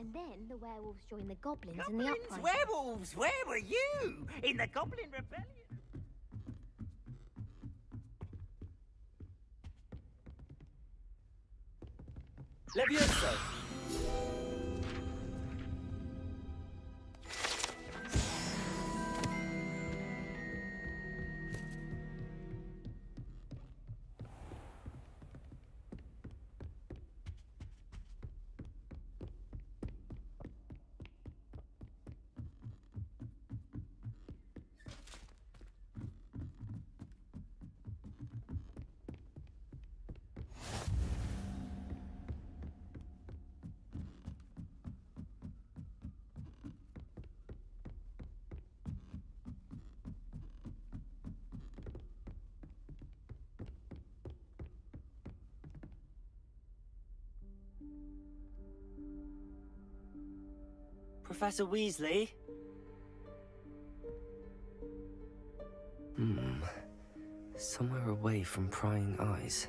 And then the werewolves joined the goblins in the uprising. Werewolves! Where were you? In the Goblin Rebellion? Levioso! Professor Weasley? Somewhere away from prying eyes.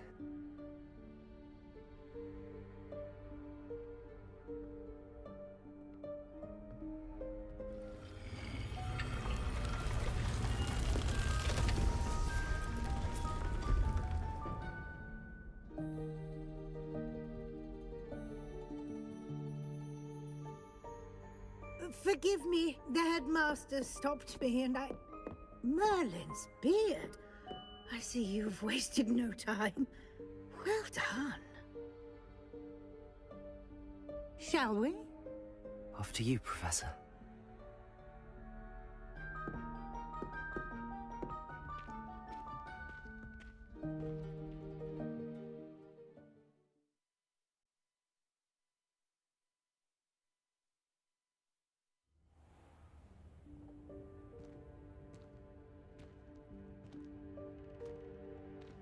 Forgive me, the headmaster stopped me and I... Merlin's beard. I see you've wasted no time. Well done. Shall we? After you, Professor.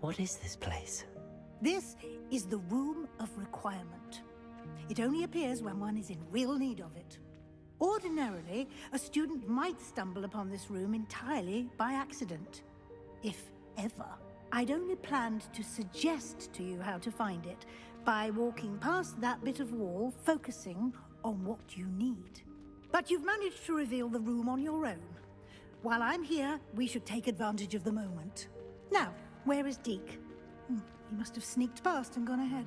What is this place? This is the Room of Requirement. It only appears when one is in real need of it. Ordinarily, a student might stumble upon this room entirely by accident. If ever. I'd only planned to suggest to you how to find it by walking past that bit of wall, focusing on what you need. But you've managed to reveal the room on your own. While I'm here, we should take advantage of the moment. Now, where is Deke? He must have sneaked past and gone ahead.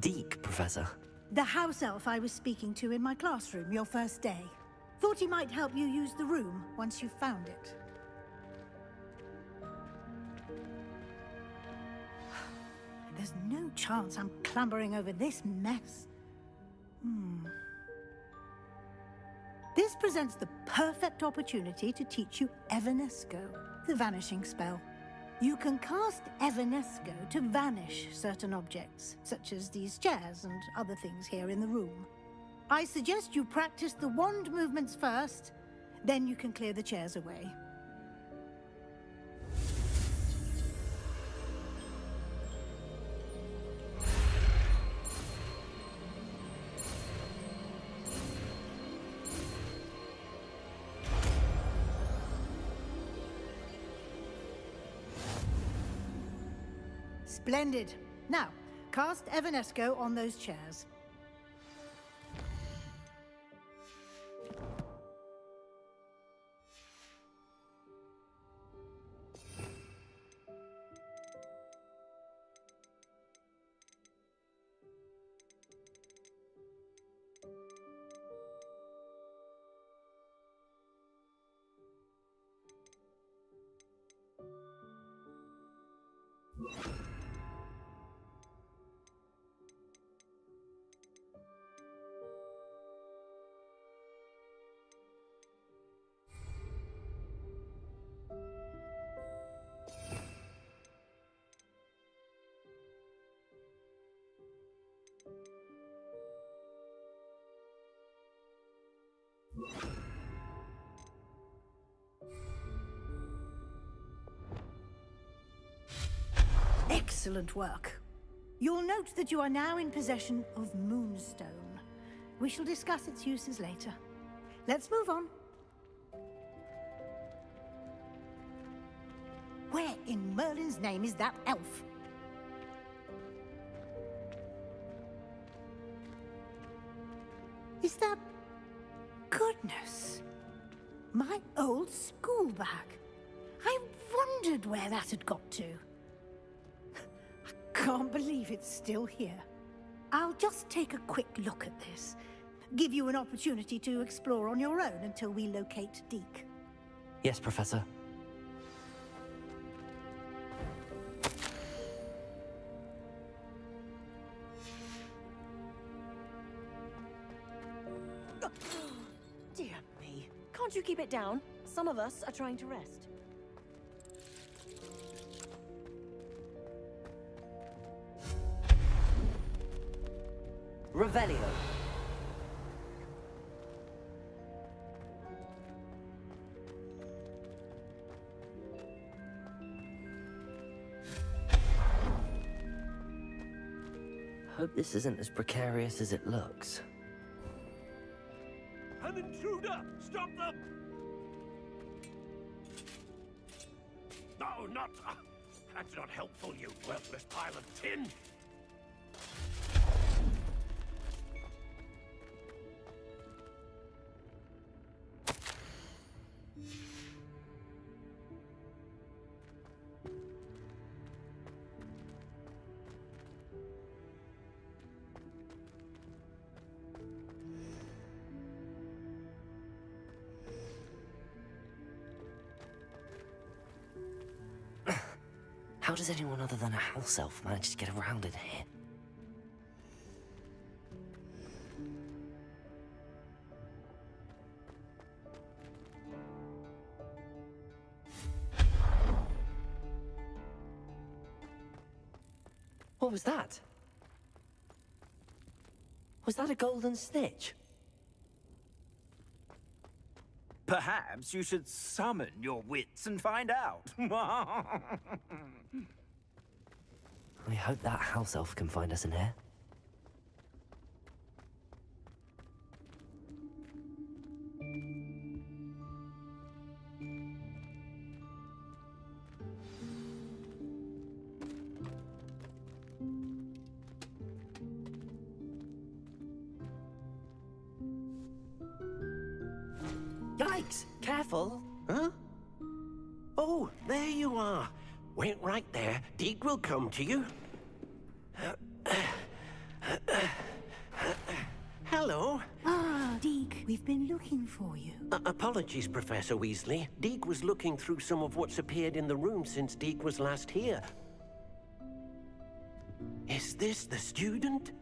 Deke, Professor. The house elf I was speaking to in my classroom your first day. Thought he might help you use the room once you found it. There's no chance I'm clambering over this mess. This presents the perfect opportunity to teach you Evanesco, the vanishing spell. You can cast Evanesco to vanish certain objects, such as these chairs and other things here in the room. I suggest you practice the wand movements first, then you can clear the chairs away. Splendid. Now, cast Evanesco on those chairs. Excellent work. You'll note that you are now in possession of Moonstone. We shall discuss its uses later. Let's move on. Where in Merlin's name is that elf? Is that... Goodness. My old school bag. I wondered where that had got to. I can't believe it's still here. I'll just take a quick look at this. Give you an opportunity to explore on your own until we locate Deke. Yes, Professor. Dear me. Can't you keep it down? Some of us are trying to rest. Revelio. Hope this isn't as precarious as it looks. An intruder! Stop them! No, not... that's not helpful, you worthless pile of tin! How does anyone other than a house elf manage to get around in here? What was that? Was that a golden snitch? Perhaps you should summon your wits and find out. I hope that house elf can find us in here. Yikes! Careful! Huh? Oh, there you are. Wait right there. Deke will come to you. Hello. Ah, Deke, we've been looking for you. Apologies, Professor Weasley. Deke was looking through some of what's appeared in the room since Deke was last here. Is this the student?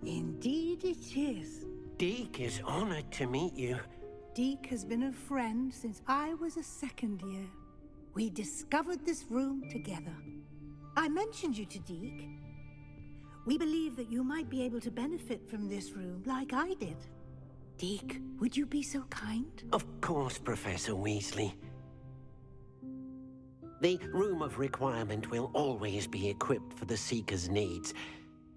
Indeed it is. Deke is honored to meet you. Deke has been a friend since I was a second year. We discovered this room together. I mentioned you to Deke. We believe that you might be able to benefit from this room like I did. Deke, would you be so kind? Of course, Professor Weasley. The Room of Requirement will always be equipped for the Seeker's needs.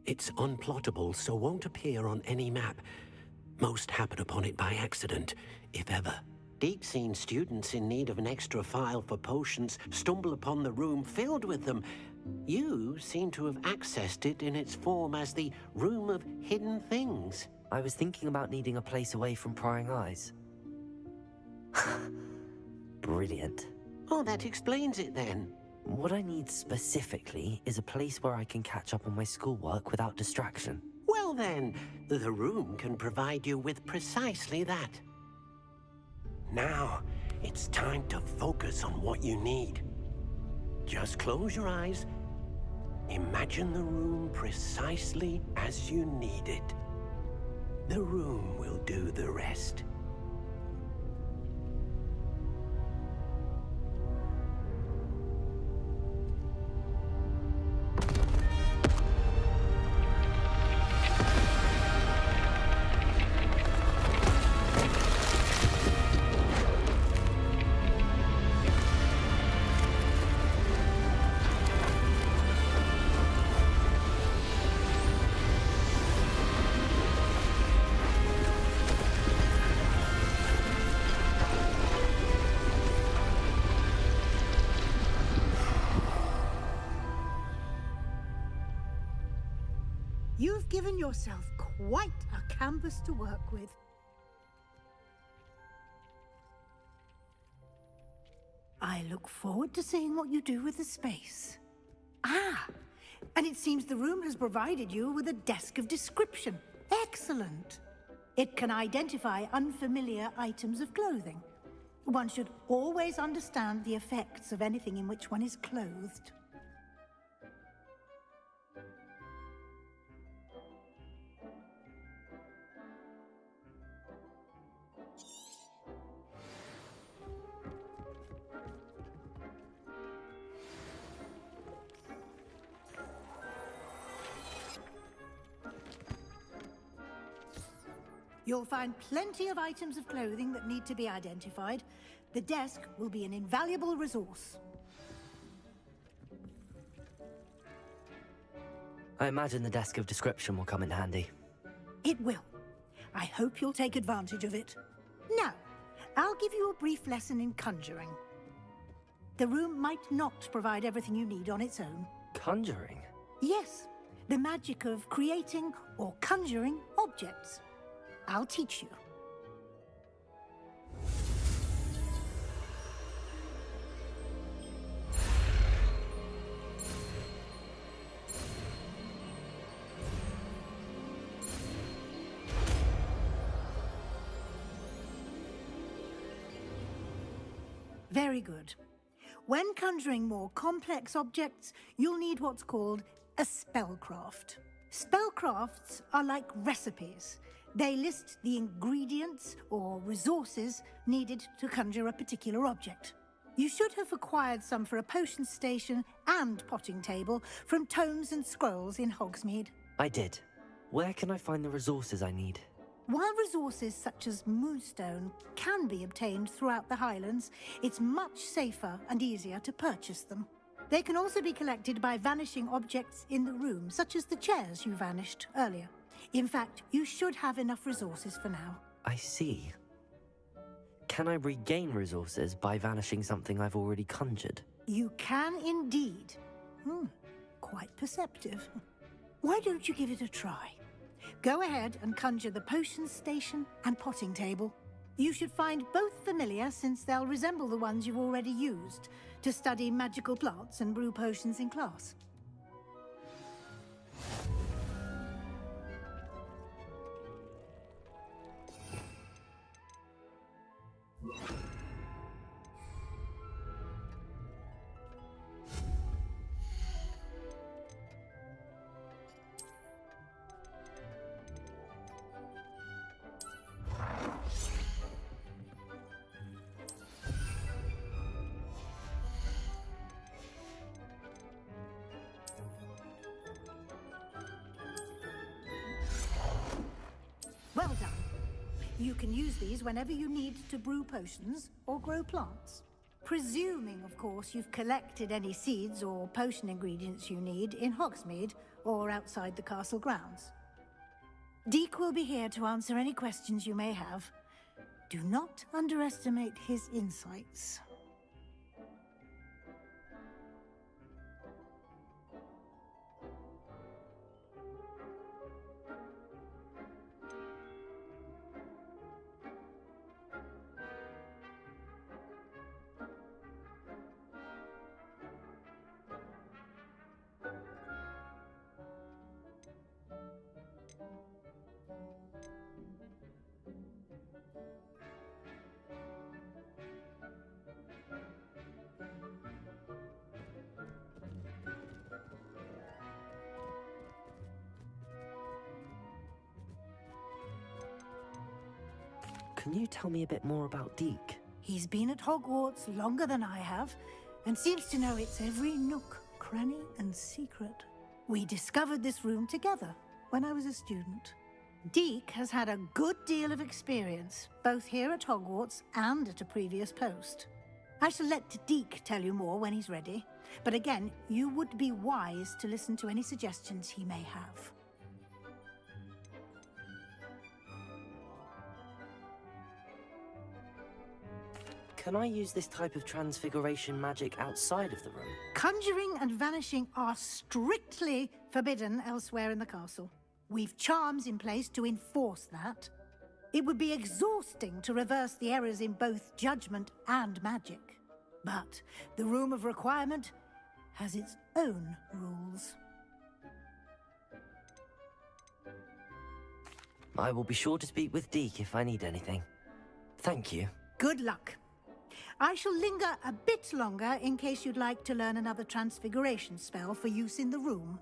It's unplottable, so won't appear on any map. Most happen upon it by accident, if ever. Deke's seen students in need of an extra file for potions stumble upon the room filled with them. You seem to have accessed it in its form as the Room of Hidden Things. I was thinking about needing a place away from prying eyes. Brilliant. Oh, that explains it then. What I need specifically is a place where I can catch up on my schoolwork without distraction. Well then, the room can provide you with precisely that. Now, it's time to focus on what you need. Just close your eyes. Imagine the room precisely as you need it. The room will do the rest. You've given yourself quite a canvas to work with. I look forward to seeing what you do with the space. Ah, and it seems the room has provided you with a desk of description. Excellent. It can identify unfamiliar items of clothing. One should always understand the effects of anything in which one is clothed. You'll find plenty of items of clothing that need to be identified. The desk will be an invaluable resource. I imagine the desk of description will come in handy. It will. I hope you'll take advantage of it. Now, I'll give you a brief lesson in conjuring. The room might not provide everything you need on its own. Conjuring? Yes, the magic of creating or conjuring objects. I'll teach you. Very good. When conjuring more complex objects, you'll need what's called a spellcraft. Spellcrafts are like recipes. They list the ingredients or resources needed to conjure a particular object. You should have acquired some for a potion station and potting table from tomes and scrolls in Hogsmeade. I did. Where can I find the resources I need? While resources such as moonstone can be obtained throughout the Highlands, it's much safer and easier to purchase them. They can also be collected by vanishing objects in the room, such as the chairs you vanished earlier. In fact, you should have enough resources for now. I see. Can I regain resources by vanishing something I've already conjured? You can indeed. Quite perceptive. Why don't you give it a try? Go ahead and conjure the potion station and potting table. You should find both familiar, since they'll resemble the ones you've already used to study magical plants and brew potions in class. Well done. You can use these whenever you need to brew potions or grow plants. Presuming, of course, you've collected any seeds or potion ingredients you need in Hogsmeade or outside the castle grounds. Deek will be here to answer any questions you may have. Do not underestimate his insights. Can you tell me a bit more about Deek? He's been at Hogwarts longer than I have, and seems to know its every nook, cranny, and secret. We discovered this room together when I was a student. Deek has had a good deal of experience, both here at Hogwarts and at a previous post. I shall let Deek tell you more when he's ready, but again, you would be wise to listen to any suggestions he may have. Can I use this type of transfiguration magic outside of the room? Conjuring and vanishing are strictly forbidden elsewhere in the castle. We've charms in place to enforce that. It would be exhausting to reverse the errors in both judgment and magic. But the Room of Requirement has its own rules. I will be sure to speak with Deke if I need anything. Thank you. Good luck. I shall linger a bit longer in case you'd like to learn another transfiguration spell for use in the room.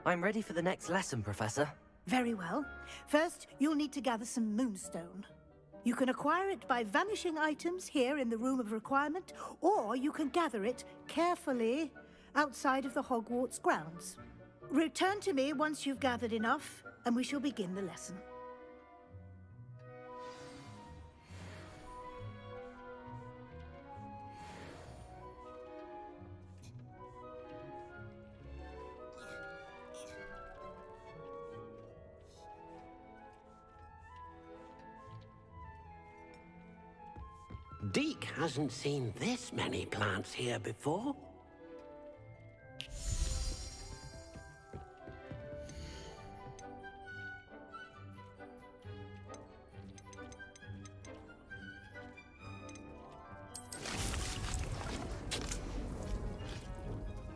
I'm ready for the next lesson, Professor. Very well. First, you'll need to gather some moonstone. You can acquire it by vanishing items here in the Room of Requirement, or you can gather it carefully outside of the Hogwarts grounds. Return to me once you've gathered enough, and we shall begin the lesson. Deke hasn't seen this many plants here before.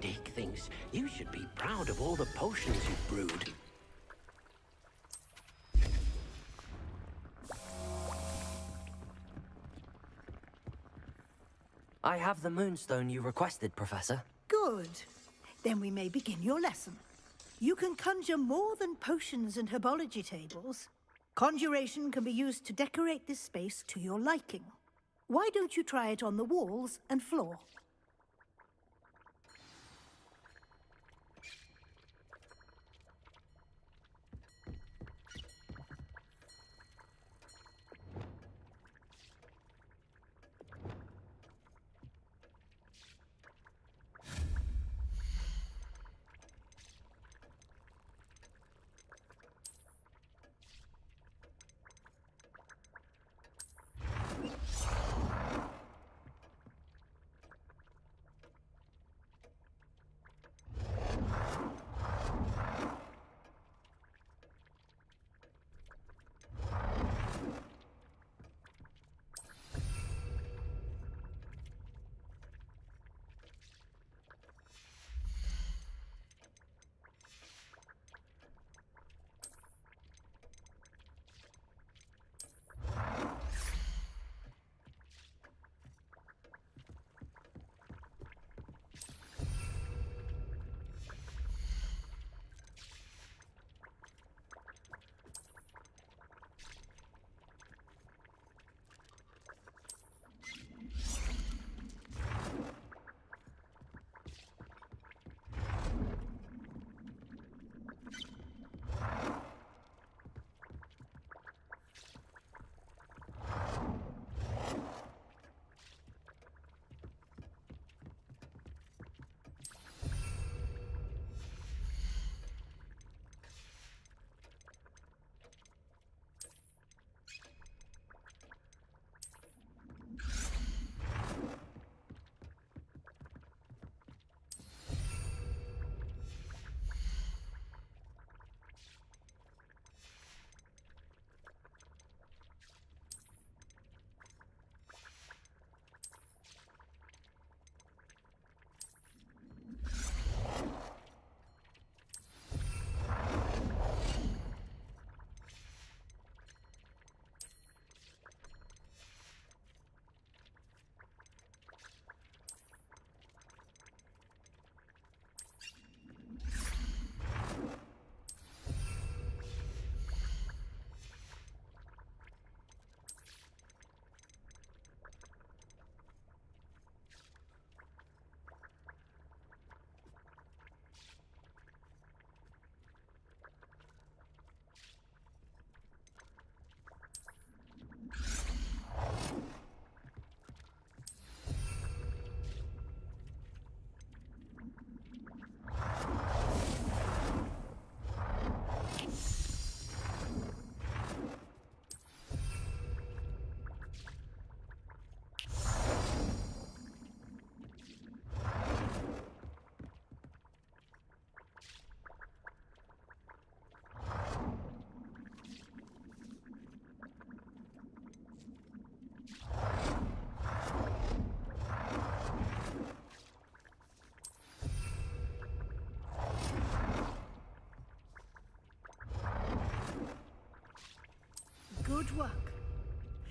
Deke thinks you should be proud of all the potions you've brewed. I have the moonstone you requested, Professor. Good. Then we may begin your lesson. You can conjure more than potions and herbology tables. Conjuration can be used to decorate this space to your liking. Why don't you try it on the walls and floor? work.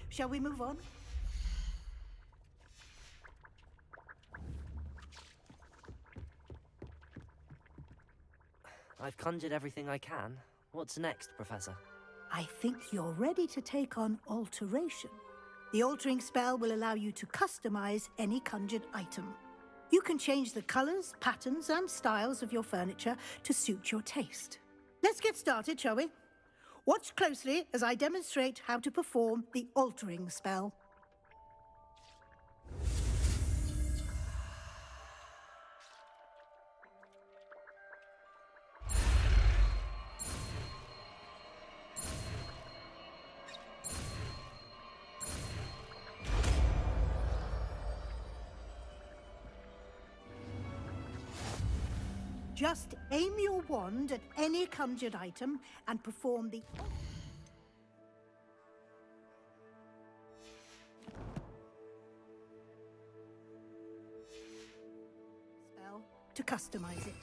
Shall we move on? I've conjured everything I can. What's next, Professor? I think you're ready to take on alteration. The altering spell will allow you to customize any conjured item. You can change the colors, patterns, and styles of your furniture to suit your taste. Let's get started, shall we? Watch closely as I demonstrate how to perform the altering spell. Just aim your wand at any conjured item and perform the spell to customize it.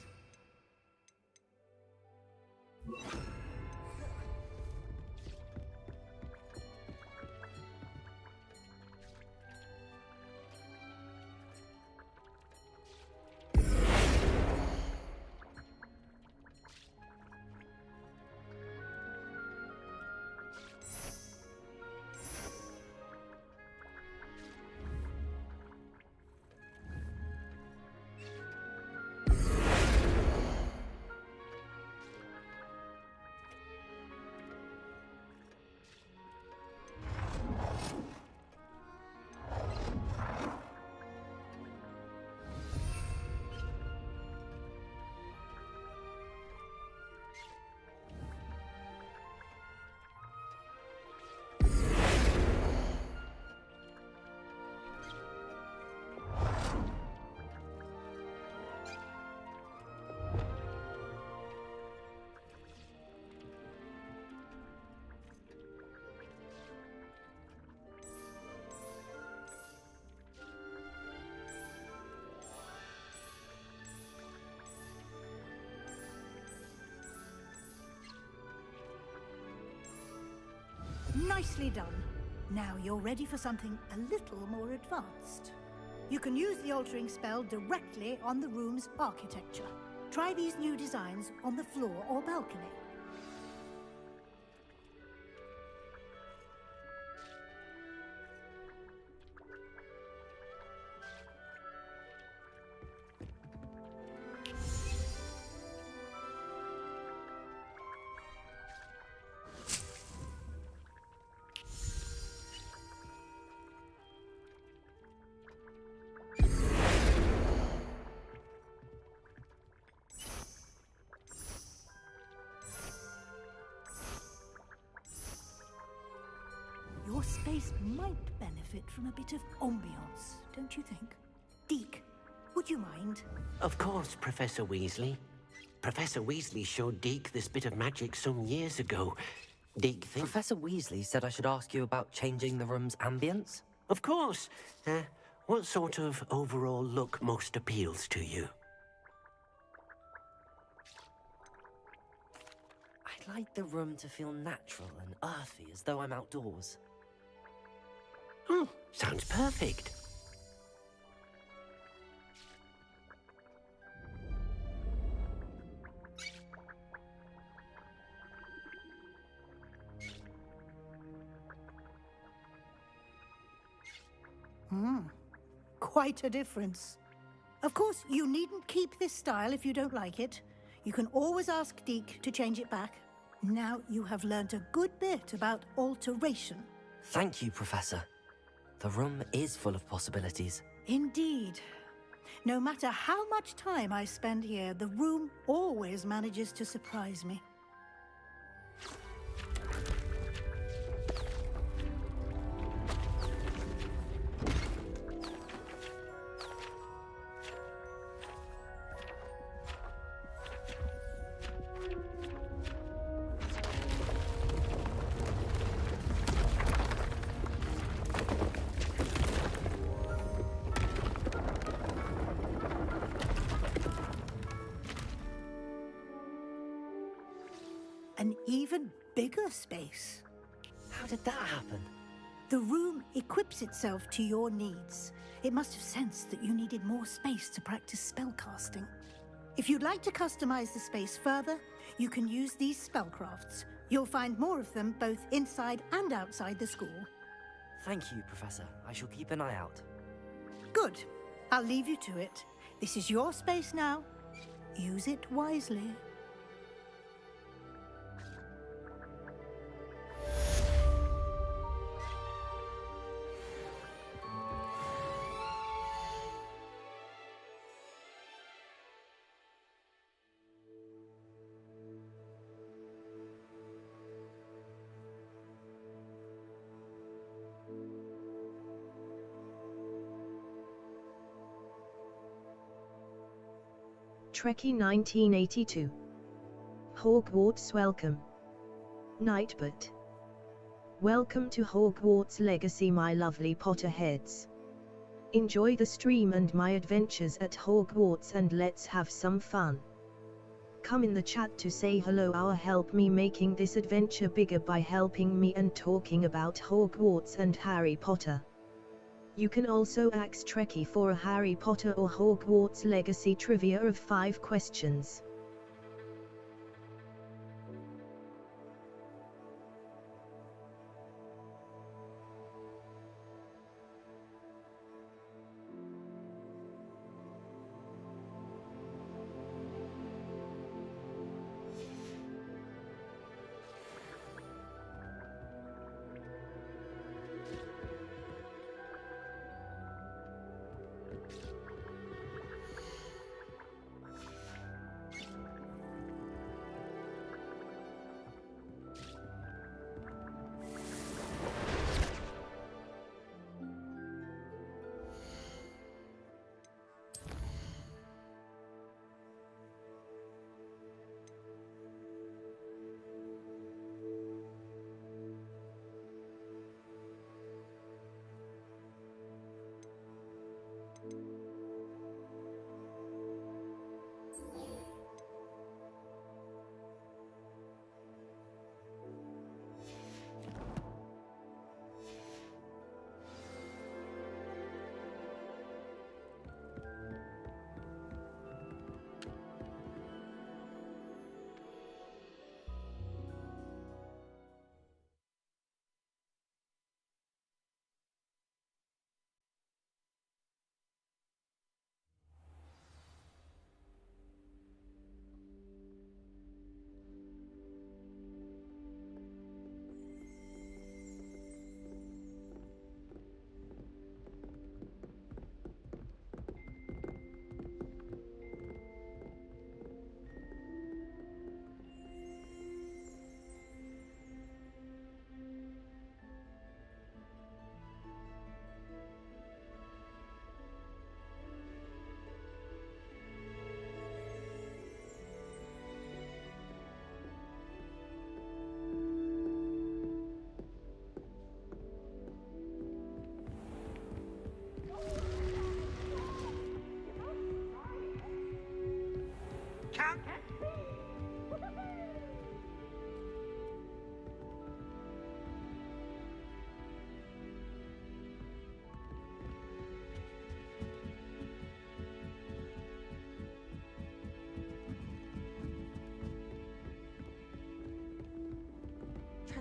Nicely done. Now you're ready for something a little more advanced. You can use the altering spell directly on the room's architecture. Try these new designs on the floor or balcony. Your space might benefit from a bit of ambiance, don't you think? Deke, would you mind? Of course, Professor Weasley. Professor Weasley showed Deke this bit of magic some years ago. Deke thinks... Professor Weasley said I should ask you about changing the room's ambience? Of course. What sort of overall look most appeals to you? I'd like the room to feel natural and earthy, as though I'm outdoors. Sounds perfect. Quite a difference. Of course, you needn't keep this style if you don't like it. You can always ask Deke to change it back. Now you have learnt a good bit about alteration. Thank you, Professor. The room is full of possibilities. Indeed. No matter how much time I spend here, the room always manages to surprise me. An even bigger space. How did that happen? The room equips itself to your needs. It must have sensed that you needed more space to practice spellcasting. If you'd like to customize the space further, you can use these spellcrafts. You'll find more of them both inside and outside the school. Thank you, Professor. I shall keep an eye out. Good. I'll leave you to it. This is your space now. Use it wisely. Trekkie 1982. Hogwarts welcome. Nightbot. Welcome to Hogwarts Legacy, my lovely Potterheads. Enjoy the stream and my adventures at Hogwarts, and let's have some fun. Come in the chat to say hello or help me making this adventure bigger by helping me and talking about Hogwarts and Harry Potter. You can also ask Trekkie for a Harry Potter or Hogwarts Legacy trivia of 5 questions.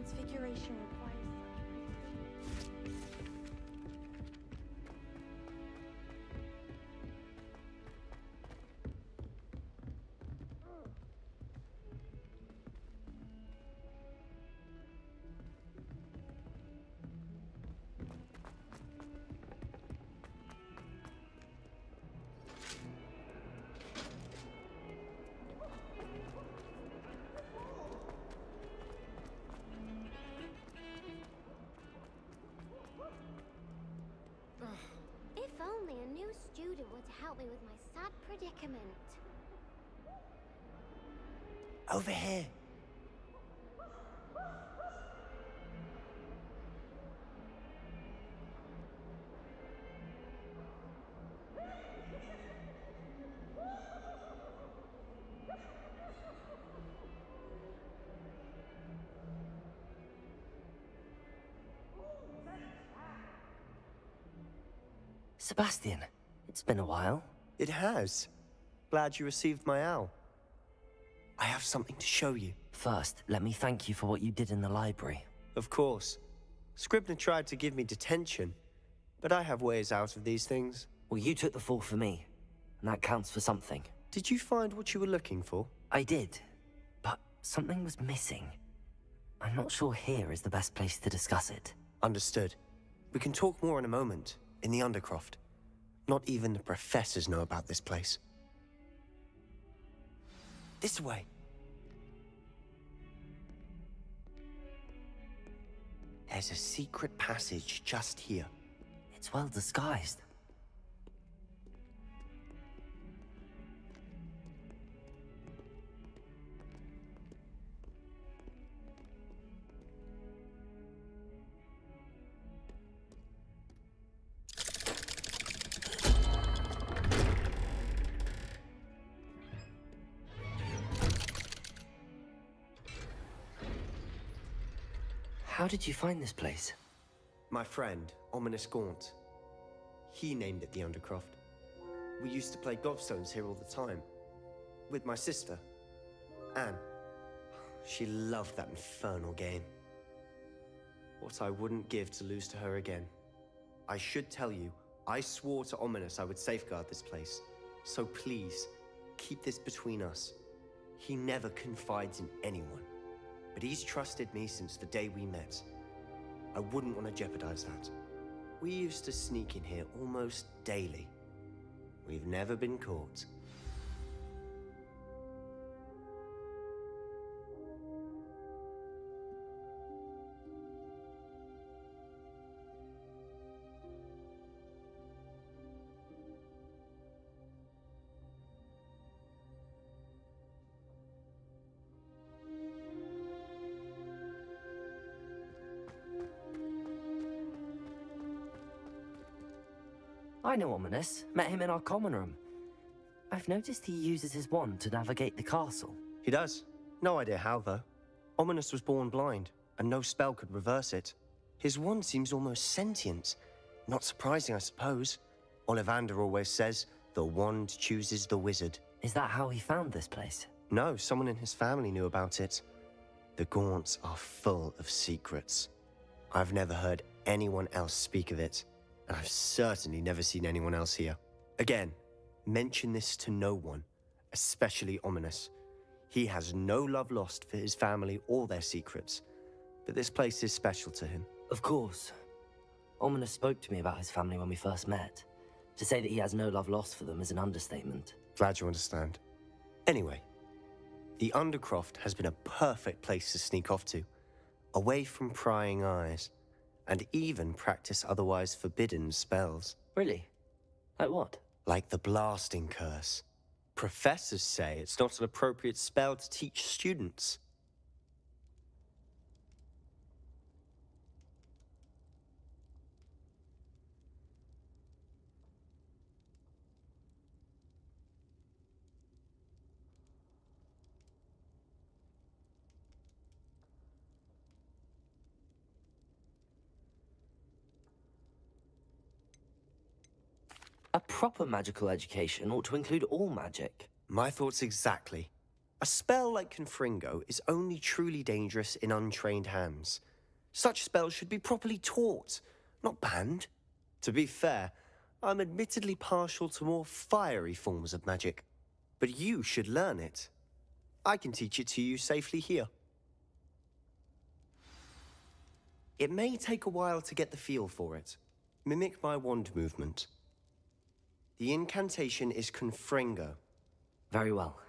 Transfiguration requires If only a new student would help me with my sad predicament. Over here. Sebastian, it's been a while. It has. Glad you received my owl. I have something to show you. First, let me thank you for what you did in the library. Of course. Scribner tried to give me detention, but I have ways out of these things. Well, you took the fall for me, and that counts for something. Did you find what you were looking for? I did, but something was missing. I'm not sure here is the best place to discuss it. Understood. We can talk more in a moment, in the Undercroft. Not even the professors know about this place. This way. There's a secret passage just here. It's well disguised. How did you find this place? My friend, Ominous Gaunt. He named it the Undercroft. We used to play gobstones here all the time. With my sister, Anne. She loved that infernal game. What I wouldn't give to lose to her again. I should tell you, I swore to Ominous I would safeguard this place. So please, keep this between us. He never confides in anyone. But he's trusted me since the day we met. I wouldn't want to jeopardize that. We used to sneak in here almost daily. We've never been caught. I know Ominous. Met him in our common room. I've noticed he uses his wand to navigate the castle. He does. No idea how, though. Ominous was born blind, and no spell could reverse it. His wand seems almost sentient. Not surprising, I suppose. Ollivander always says, the wand chooses the wizard. Is that how he found this place? No, someone in his family knew about it. The Gaunts are full of secrets. I've never heard anyone else speak of it. And I've certainly never seen anyone else here. Again, mention this to no one, especially Ominous. He has no love lost for his family or their secrets, but this place is special to him. Of course. Ominous spoke to me about his family when we first met. To say that he has no love lost for them is an understatement. Glad you understand. Anyway, the Undercroft has been a perfect place to sneak off to, away from prying eyes. And even practice otherwise forbidden spells. Really? Like what? Like the blasting curse. Professors say it's not an appropriate spell to teach students. A proper magical education ought to include all magic. My thoughts exactly. A spell like Confringo is only truly dangerous in untrained hands. Such spells should be properly taught, not banned. To be fair, I'm admittedly partial to more fiery forms of magic. But you should learn it. I can teach it to you safely here. It may take a while to get the feel for it. Mimic my wand movement. The incantation is Confringo. Very well.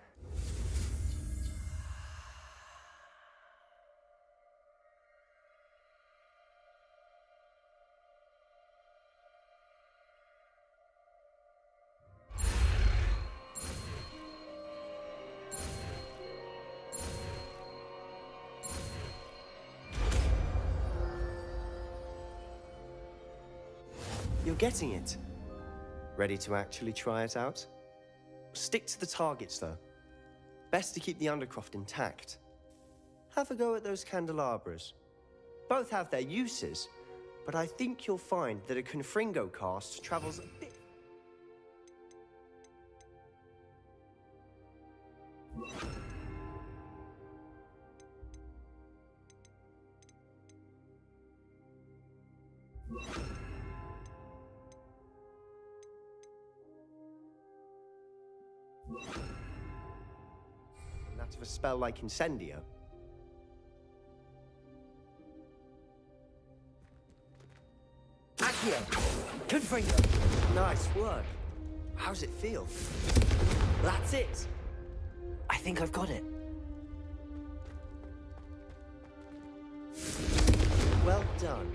You're getting it. Ready to actually try it out? Stick to the targets, though. Best to keep the Undercroft intact. Have a go at those candelabras. Both have their uses, but I think you'll find that a Confringo cast travels a bit... that of a spell like Incendio. Accio! Confringo! Nice work. How's it feel? That's it! I think I've got it. Well done.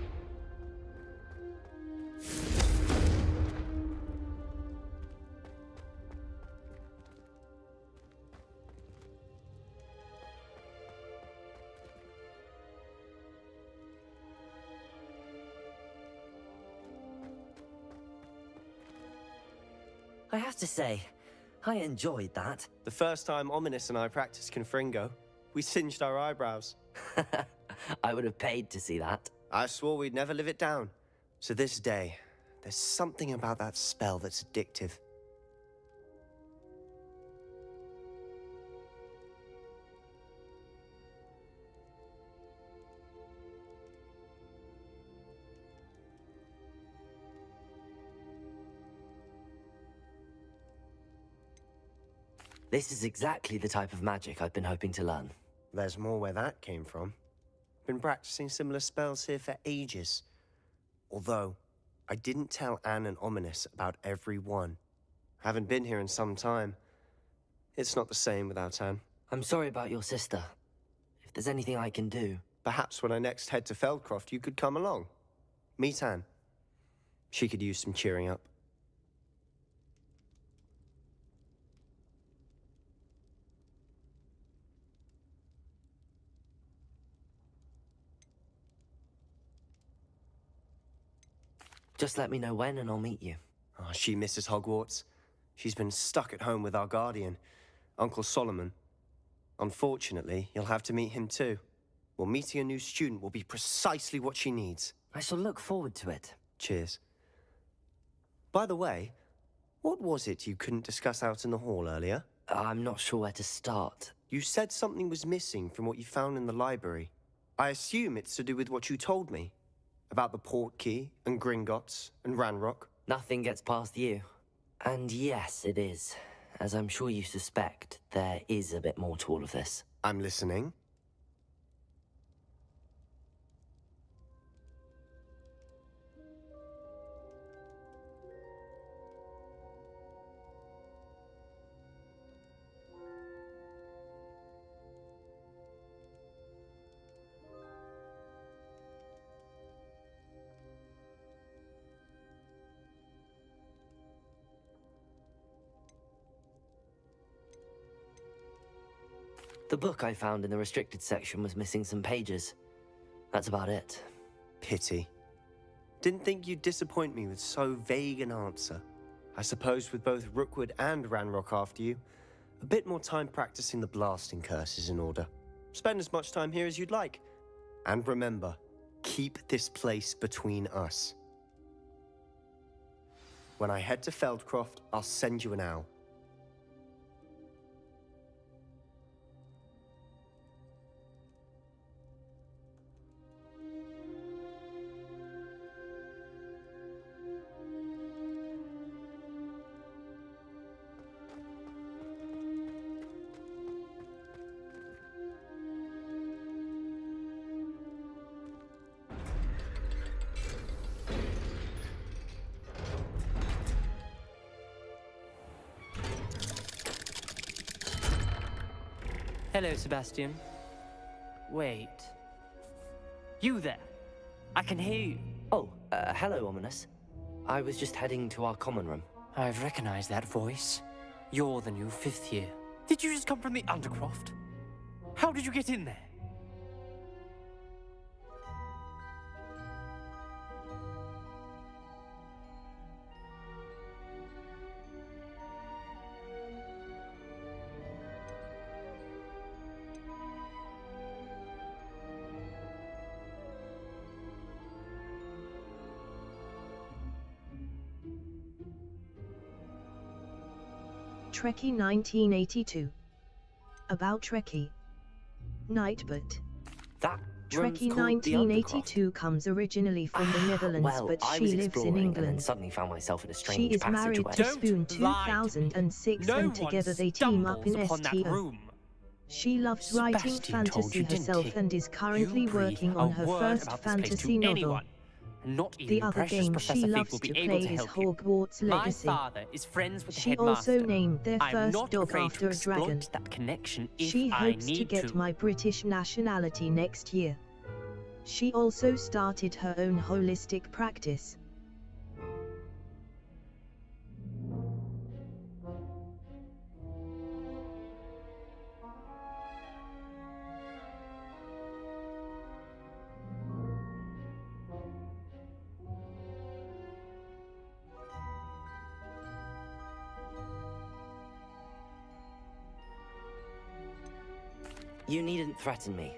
I have to say, I enjoyed that. The first time Ominous and I practiced Confringo, we singed our eyebrows. I would have paid to see that. I swore we'd never live it down. To this day, there's something about that spell that's addictive. This is exactly the type of magic I've been hoping to learn. There's more where that came from. Been practicing similar spells here for ages. Although, I didn't tell Anne and Ominous about every one. Haven't been here in some time. It's not the same without Anne. I'm sorry about your sister. If there's anything I can do... Perhaps when I next head to Feldcroft, you could come along. Meet Anne. She could use some cheering up. Just let me know when and I'll meet you. Oh, she misses Hogwarts. She's been stuck at home with our guardian, Uncle Solomon. Unfortunately, you'll have to meet him too. Well, meeting a new student will be precisely what she needs. I shall look forward to it. Cheers. By the way, what was it you couldn't discuss out in the hall earlier? I'm not sure where to start. You said something was missing from what you found in the library. I assume it's to do with what you told me. About the port key, and Gringotts, and Ranrock. Nothing gets past you. And yes, it is. As I'm sure you suspect, there is a bit more to all of this. I'm listening. The book I found in the restricted section was missing some pages. That's about it. Pity. Didn't think you'd disappoint me with so vague an answer. I suppose with both Rookwood and Ranrock after you, a bit more time practicing the blasting curse is in order. Spend as much time here as you'd like. And remember, keep this place between us. When I head to Feldcroft, I'll send you an owl. Hello, Sebastian. Wait. You there? I can hear you. Oh, hello, Ominous. I was just heading to our common room. I've recognized that voice. You're the new fifth year. Did you just come from the Undercroft? How did you get in there? Trekkie 1982. About Trekkie. Nightbot. That Trekkie room's called the Undercroft. 1982 comes originally from the Netherlands, Well, but I she was lives in exploring and then England. suddenly found myself in a She strange is married passageway. to Spoon Don't lie to me. 2006 No and together they team up in stumbles upon that STO. room. She loves writing Sebastian told fantasy you, didn't herself he? and is currently You breathe working a on her word first about this place fantasy to novel. anyone. Not even The your other precious game Professor she Fig loves will be to able play to is help you. Hogwarts My Legacy. father is friends with the She headmaster. also named their I'm first not dog afraid after to a exploit dragon. that connection if She I hopes to need get my British nationality next year. She also started her own holistic practice. You needn't threaten me.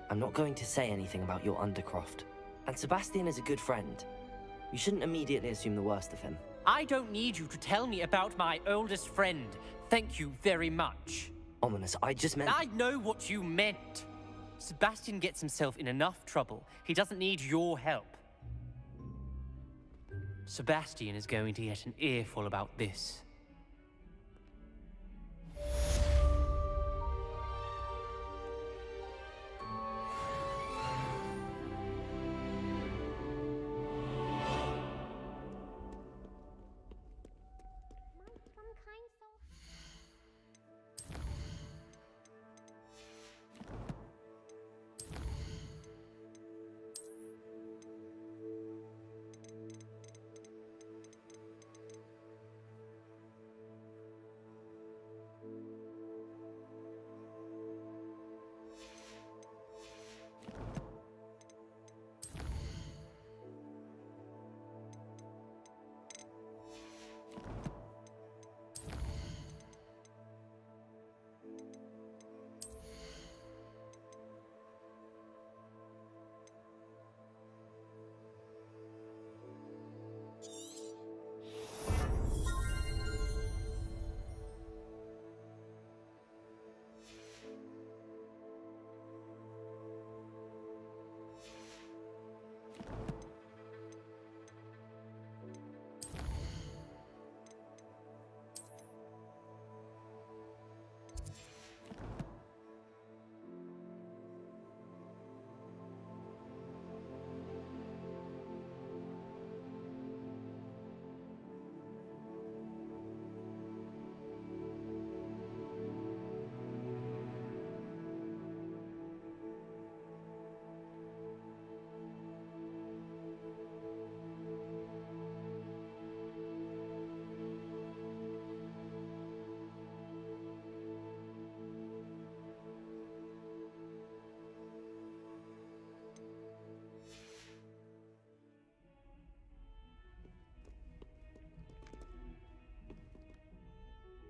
I'm not going to say anything about your Undercroft. And Sebastian is a good friend. You shouldn't immediately assume the worst of him. I don't need you to tell me about my oldest friend. Thank you very much. Ominous, I just meant... I know what you meant. Sebastian gets himself in enough trouble. He doesn't need your help. Sebastian is going to get an earful about this. Some kind soul.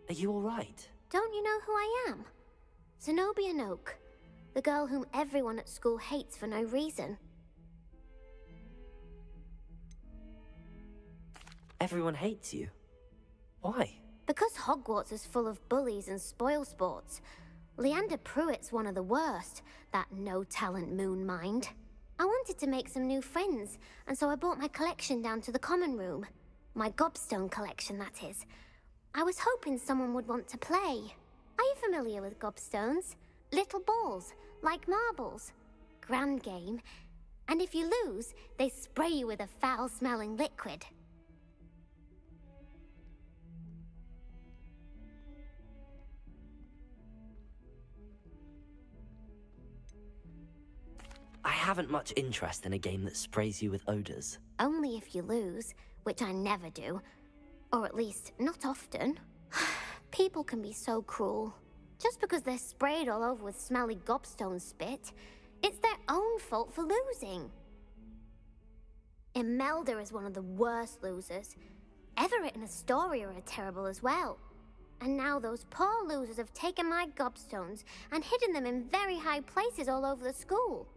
Are you alright? Don't you know who I am? Zenobia Noak, the girl whom everyone at school hates for no reason. Everyone hates you. Why? Because Hogwarts is full of bullies and spoilsports. Leander Pruitt's one of the worst, that no-talent moon mind. I wanted to make some new friends, and so I brought my collection down to the common room. My gobstone collection, that is. I was hoping someone would want to play. Are you familiar with gobstones? Little balls, like marbles. Grand game. And if you lose, they spray you with a foul-smelling liquid. I haven't much interest in a game that sprays you with odors. Only if you lose, which I never do. Or at least, not often. People can be so cruel. Just because they're sprayed all over with smelly gobstone spit, it's their own fault for losing. Imelda is one of the worst losers. Everett and Astoria are terrible as well. And now those poor losers have taken my gobstones and hidden them in very high places all over the school.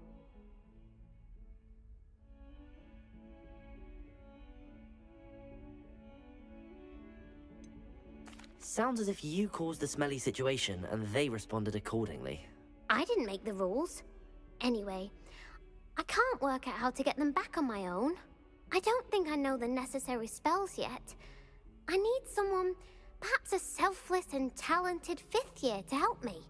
Sounds as if you caused the smelly situation and they responded accordingly. I didn't make the rules. Anyway, I can't work out how to get them back on my own. I don't think I know the necessary spells yet. I need someone, perhaps a selfless and talented 5th year to help me.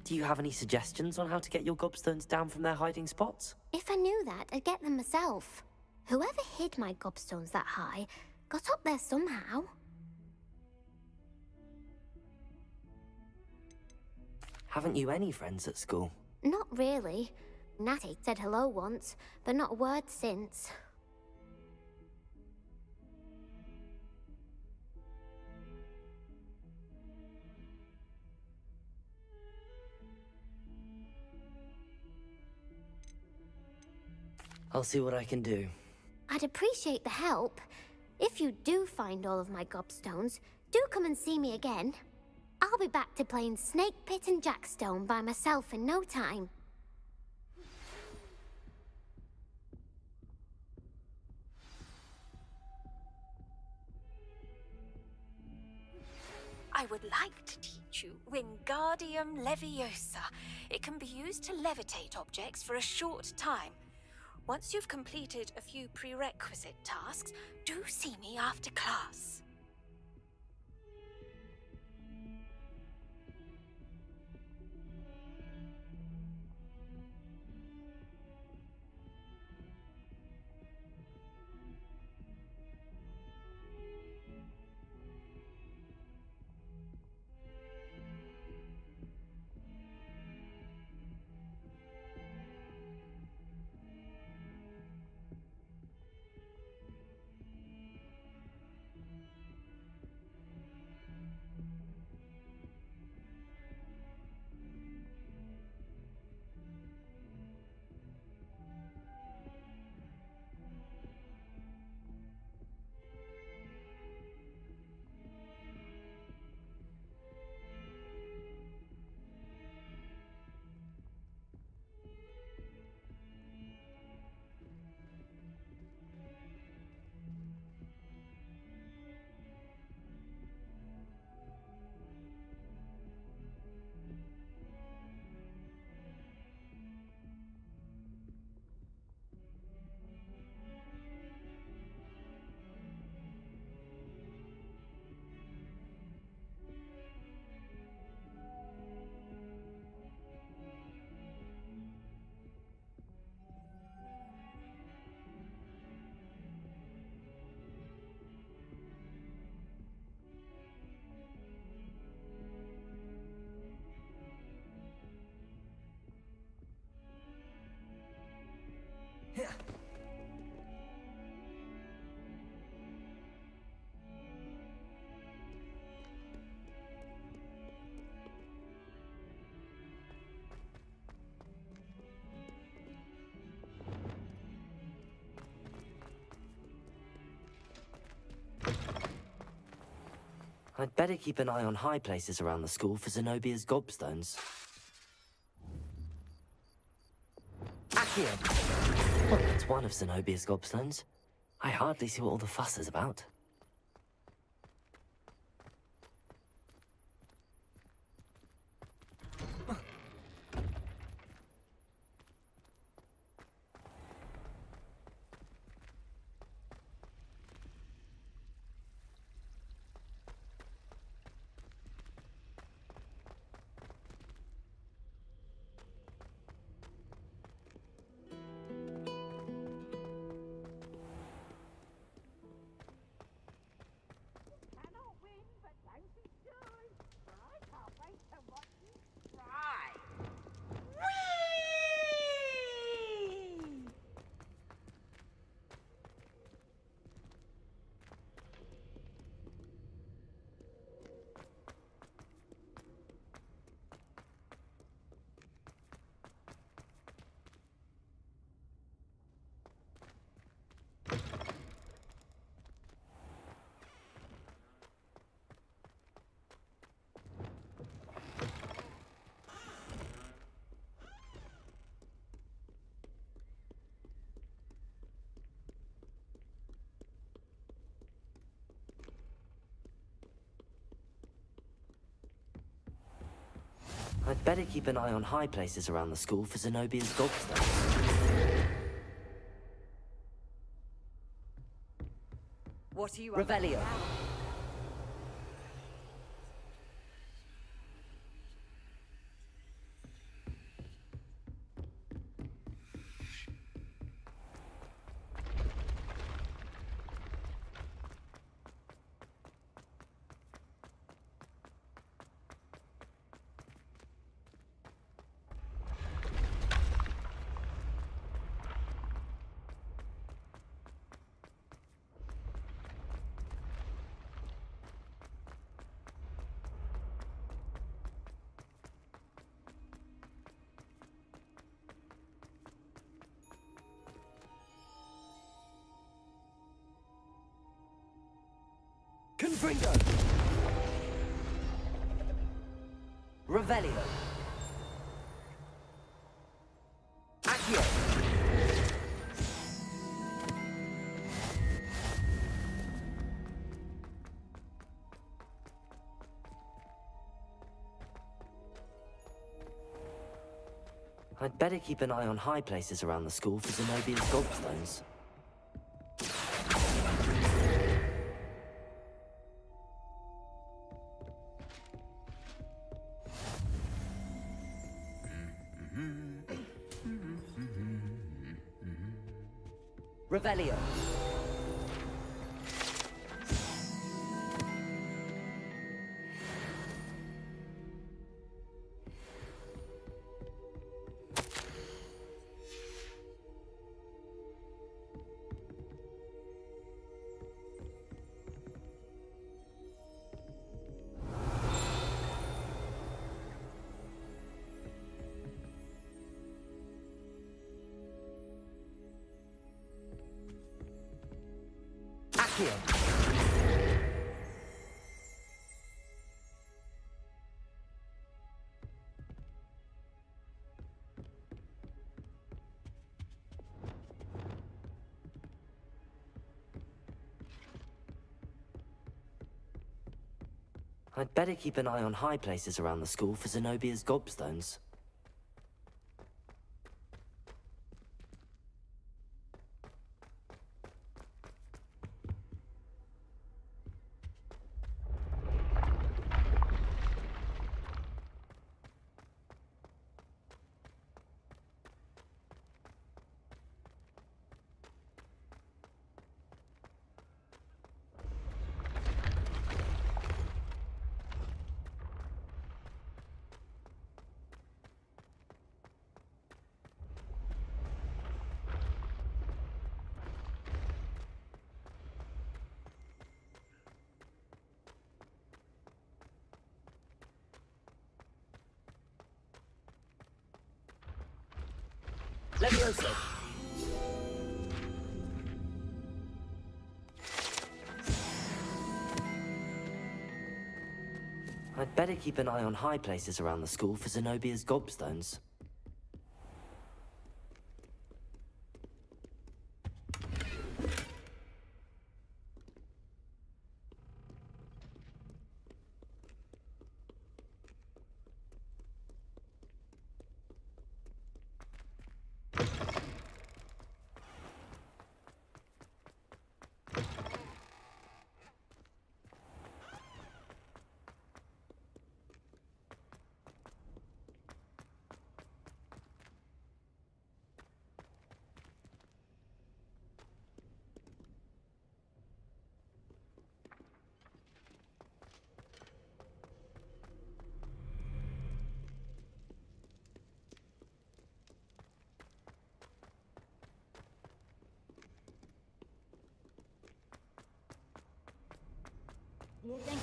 Do you have any suggestions on how to get your gobstones down from their hiding spots? If I knew that, I'd get them myself. Whoever hid my gobstones that high got up there somehow. Haven't you any friends at school? Not really. Natty said hello once, but not a word since. I'll see what I can do. I'd appreciate the help. If you do find all of my gobstones, do come and see me again. I'll be back to playing Snake Pit and Jackstone by myself in no time. I would like to teach you Wingardium Leviosa. It can be used to levitate objects for a short time. Once you've completed a few prerequisite tasks, do see me after class. I'd better keep an eye on high places around the school for Zenobia's gobstones. Accio! Well, that's one of Zenobia's gobstones. I hardly see what all the fuss is about. I'd better keep an eye on high places around the school for Zenobia's gobstones. What are you Revelio. Confringo! Revelio. Accio. I'd better keep an eye on high places around the school for Zenobia's gobstones. Revelio. Accio. I'd better keep an eye on high places around the school for Zenobia's gobstones. Levioso. I'd better keep an eye on high places around the school for Zenobia's gobstones.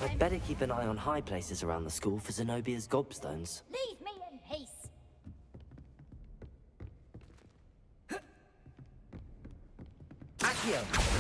I'd better keep an eye on high places around the school for Zenobia's gobstones. Leave me in peace. Accio!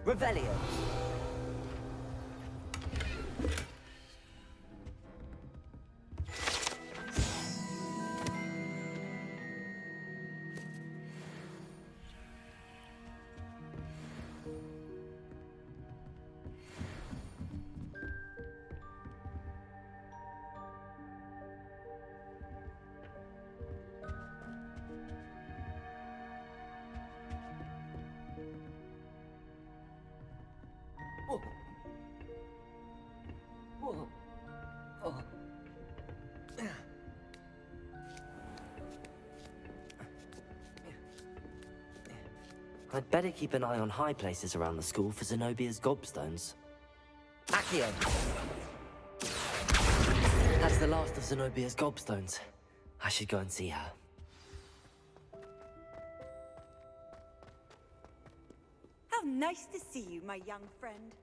Revelio. I'd better keep an eye on high places around the school for Zenobia's gobstones. Accio! That's the last of Zenobia's gobstones. I should go and see her. How nice to see you, my young friend.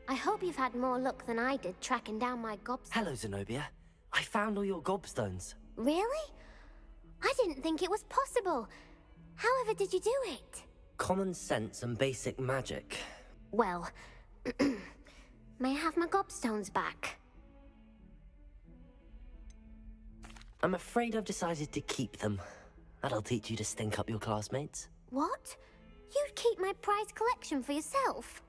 I hope you've had more luck than I did tracking down my gobstones. Hello, Zenobia. I found all your gobstones. Really? I didn't think it was possible. However did you do it? Common sense and basic magic. Well, may I have my gobstones back? I'm afraid I've decided to keep them. That'll teach you to stink up your classmates. What? You'd keep my prized collection for yourself?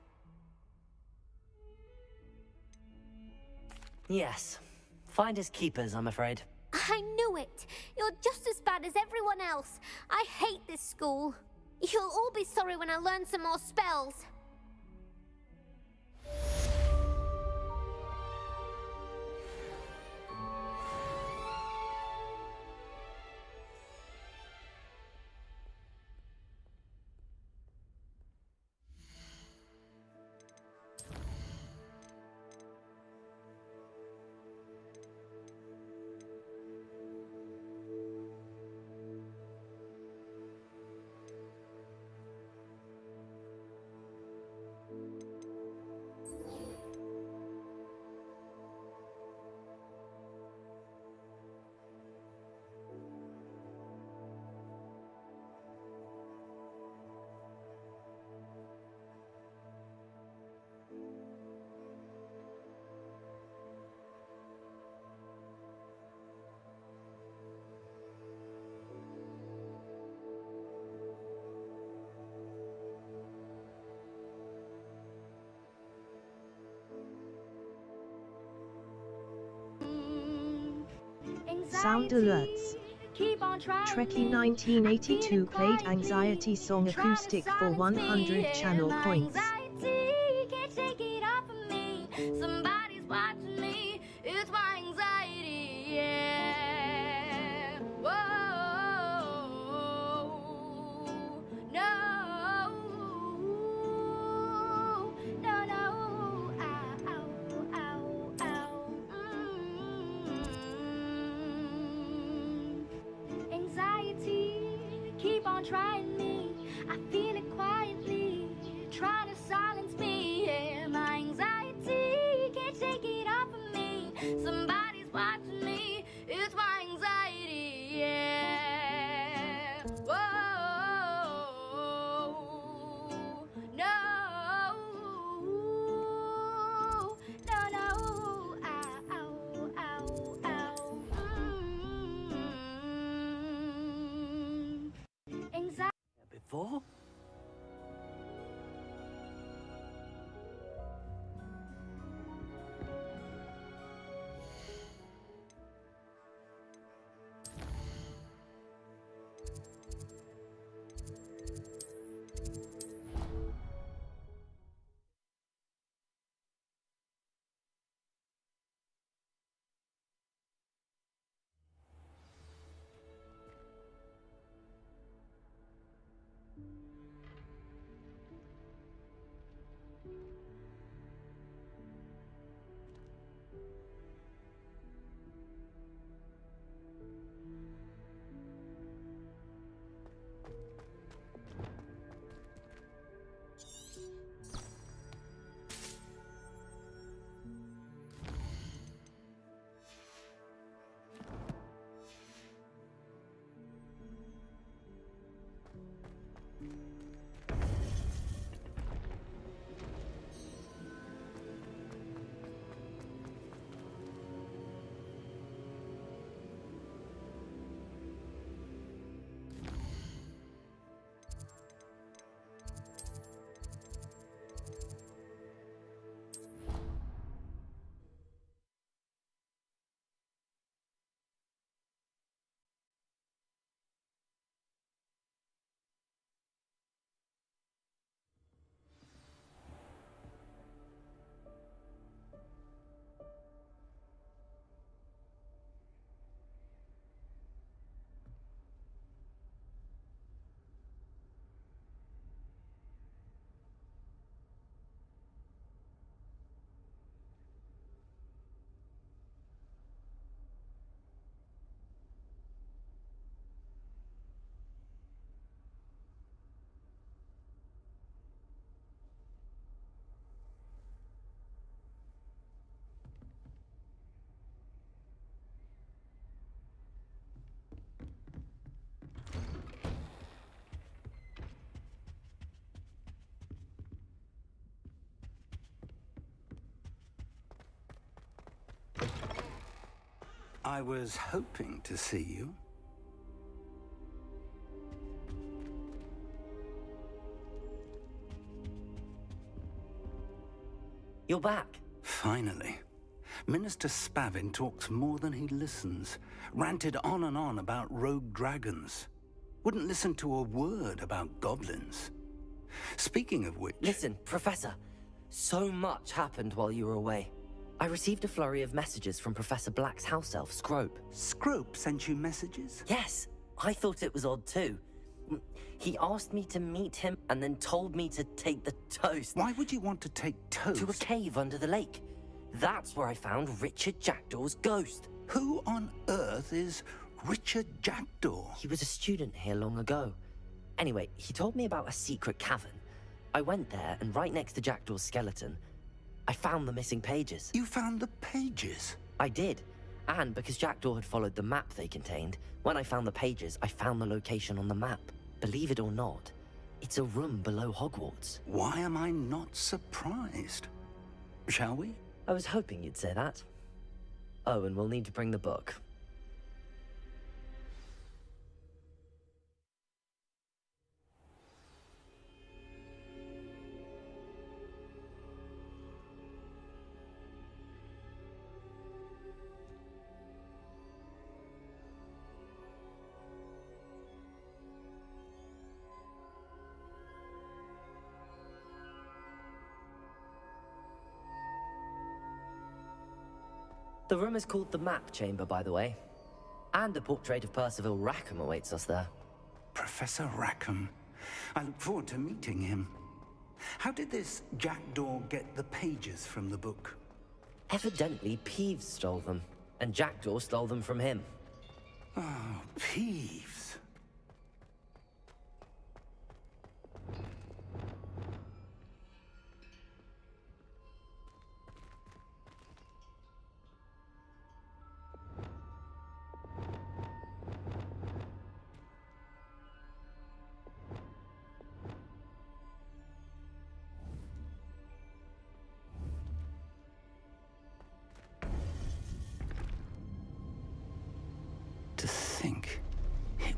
Yes. Finders keepers, I'm afraid. I knew it! You're just as bad as everyone else. I hate this school. You'll all be sorry when I learn some more spells. Sound alerts. Trekkie 1982 played Anxiety Song acoustic for 100 channel points. Somebody's watching me. It's my anxiety, yeah. Whoa, no, no, no. Ow, ow, ow, ow. Anxiety, keep on trying me. I feel it quietly, trying to silence me. Yeah, my anxiety can't take it before? I was hoping to see you. You're back. Finally. Minister Spavin talks more than he listens. Ranted on and on about rogue dragons. Wouldn't listen to a word about goblins. Speaking of which... Listen, Professor. So much happened while you were away. I received a flurry of messages from Professor Black's house elf, Scrope. Scrope sent you messages? Yes. I thought it was odd too. He asked me to meet him and then told me to take the toast. Why would you want to take toast? To a cave under the lake. That's where I found Richard Jackdaw's ghost. Who on earth is Richard Jackdaw? He was a student here long ago. Anyway, he told me about a secret cavern. I went there, and right next to Jackdaw's skeleton, I found the missing pages. You found the pages? I did. And because Jackdaw had followed the map they contained, when I found the pages, I found the location on the map. Believe it or not, it's a room below Hogwarts. Why am I not surprised? Shall we? I was hoping you'd say that. Oh, and we'll need to bring the book. The room is called the Map Chamber, by the way. And a portrait of Percival Rackham awaits us there. Professor Rackham. I look forward to meeting him. How did this Jackdaw get the pages from the book? Evidently, Peeves stole them, and Jackdaw stole them from him. Oh, Peeves. To think, it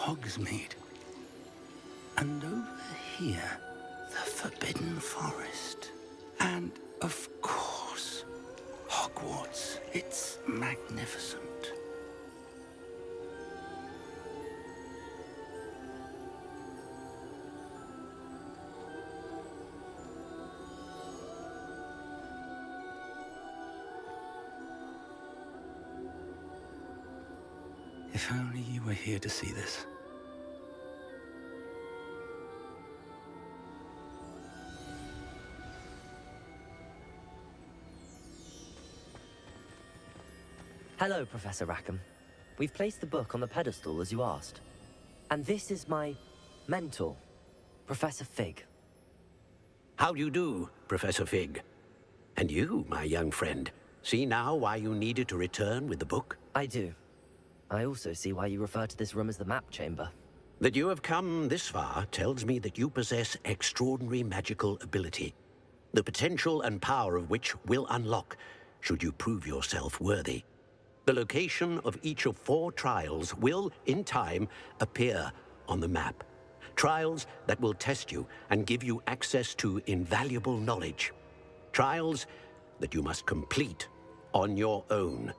Hogsmeade. And over here, the Forbidden Forest. And, of course, Hogwarts. It's magnificent. If only you were here to see this. Hello, Professor Rackham. We've placed the book on the pedestal as you asked. And this is my mentor, Professor Fig. How do you do, Professor Fig? And you, my young friend, see now why you needed to return with the book? I do. I also see why you refer to this room as the map chamber. That you have come this far tells me that you possess extraordinary magical ability, the potential and power of which will unlock should you prove yourself worthy. The location of each of 4 trials will, in time, appear on the map. Trials that will test you and give you access to invaluable knowledge. Trials that you must complete on your own.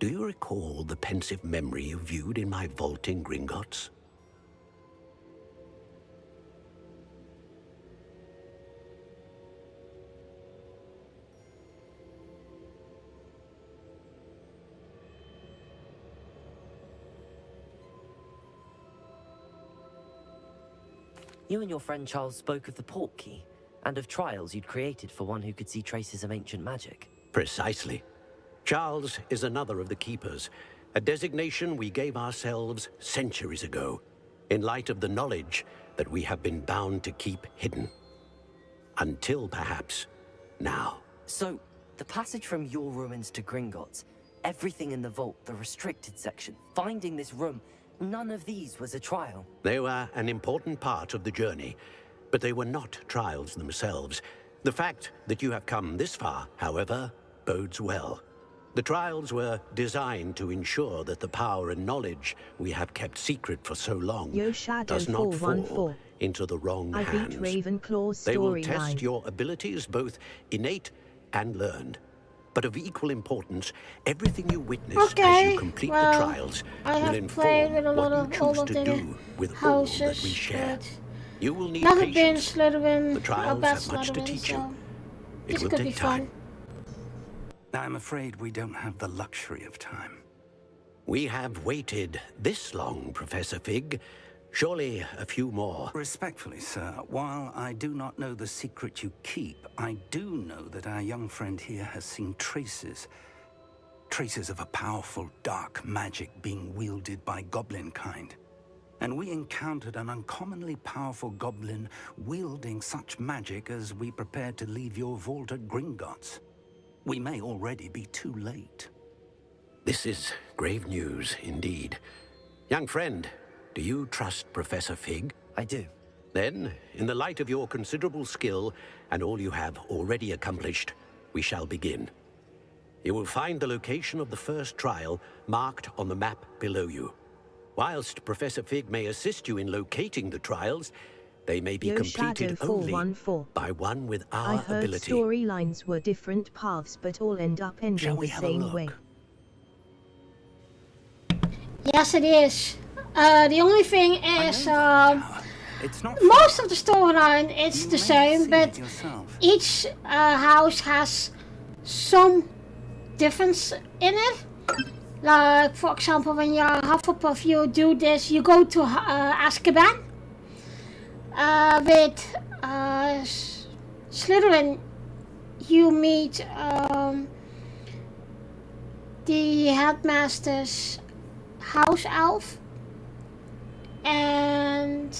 Do you recall the pensive memory you viewed in my vault in Gringotts? You and your friend Charles spoke of the Portkey, and of trials you'd created for one who could see traces of ancient magic. Precisely. Charles is another of the Keepers, a designation we gave ourselves centuries ago, in light of the knowledge that we have been bound to keep hidden. Until, perhaps, now. So, the passage from your ruins to Gringotts, everything in the vault, the restricted section, finding this room, none of these was a trial. They were an important part of the journey, but they were not trials themselves. The fact that you have come this far, however, bodes well. The trials were designed to ensure that the power and knowledge we have kept secret for so long does not fall into the wrong hands. I beat Ravenclaw's They will storyline. test your abilities, both innate and learned. But of equal importance, everything you witness as you complete the trials will inform what you choose to do with all that we share. You will need never been patience. Slytherin, The trials have much to Slytherin, teach so you. It this will could be take time. fun. I'm afraid we don't have the luxury of time. We have waited this long, Professor Fig. Surely a few more. Respectfully, sir, while I do not know the secret you keep, I do know that our young friend here has seen traces of a powerful dark magic being wielded by goblin kind. And we encountered an uncommonly powerful goblin wielding such magic as we prepared to leave your vault at Gringotts. We may already be too late. This is grave news indeed. Young friend, do you trust Professor Fig? I do. Then, in the light of your considerable skill and all you have already accomplished, we shall begin. You will find the location of the first trial marked on the map below you. Whilst Professor Fig may assist you in locating the trials, they may be completed only by one with our I heard ability. storylines were different paths, but all end up ending the same way. Yes, it is. The only thing is, most of the storyline it's the same, but each house has some difference in it. Like, for example, when you're Hufflepuff, you do this, you go to Azkaban. With Slytherin, you meet the headmaster's house elf, and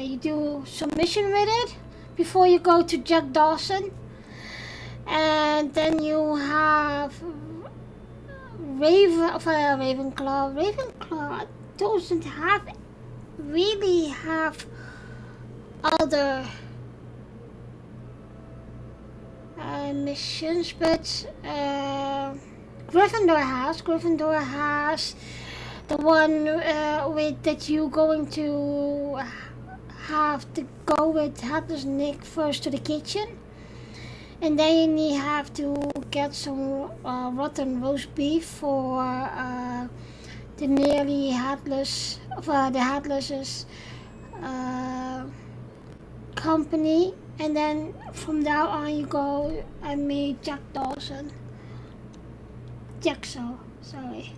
you do some mission with it before you go to Jack Dawson. And then you have Ravenclaw. Ravenclaw doesn't really have other missions, but Gryffindor has The one with that you going to have to go with Headless Nick first to the kitchen, and then you have to get some rotten roast beef for the nearly headless, the headless's company, and then from there on you go and meet Jack Dawson. Jackson, sorry.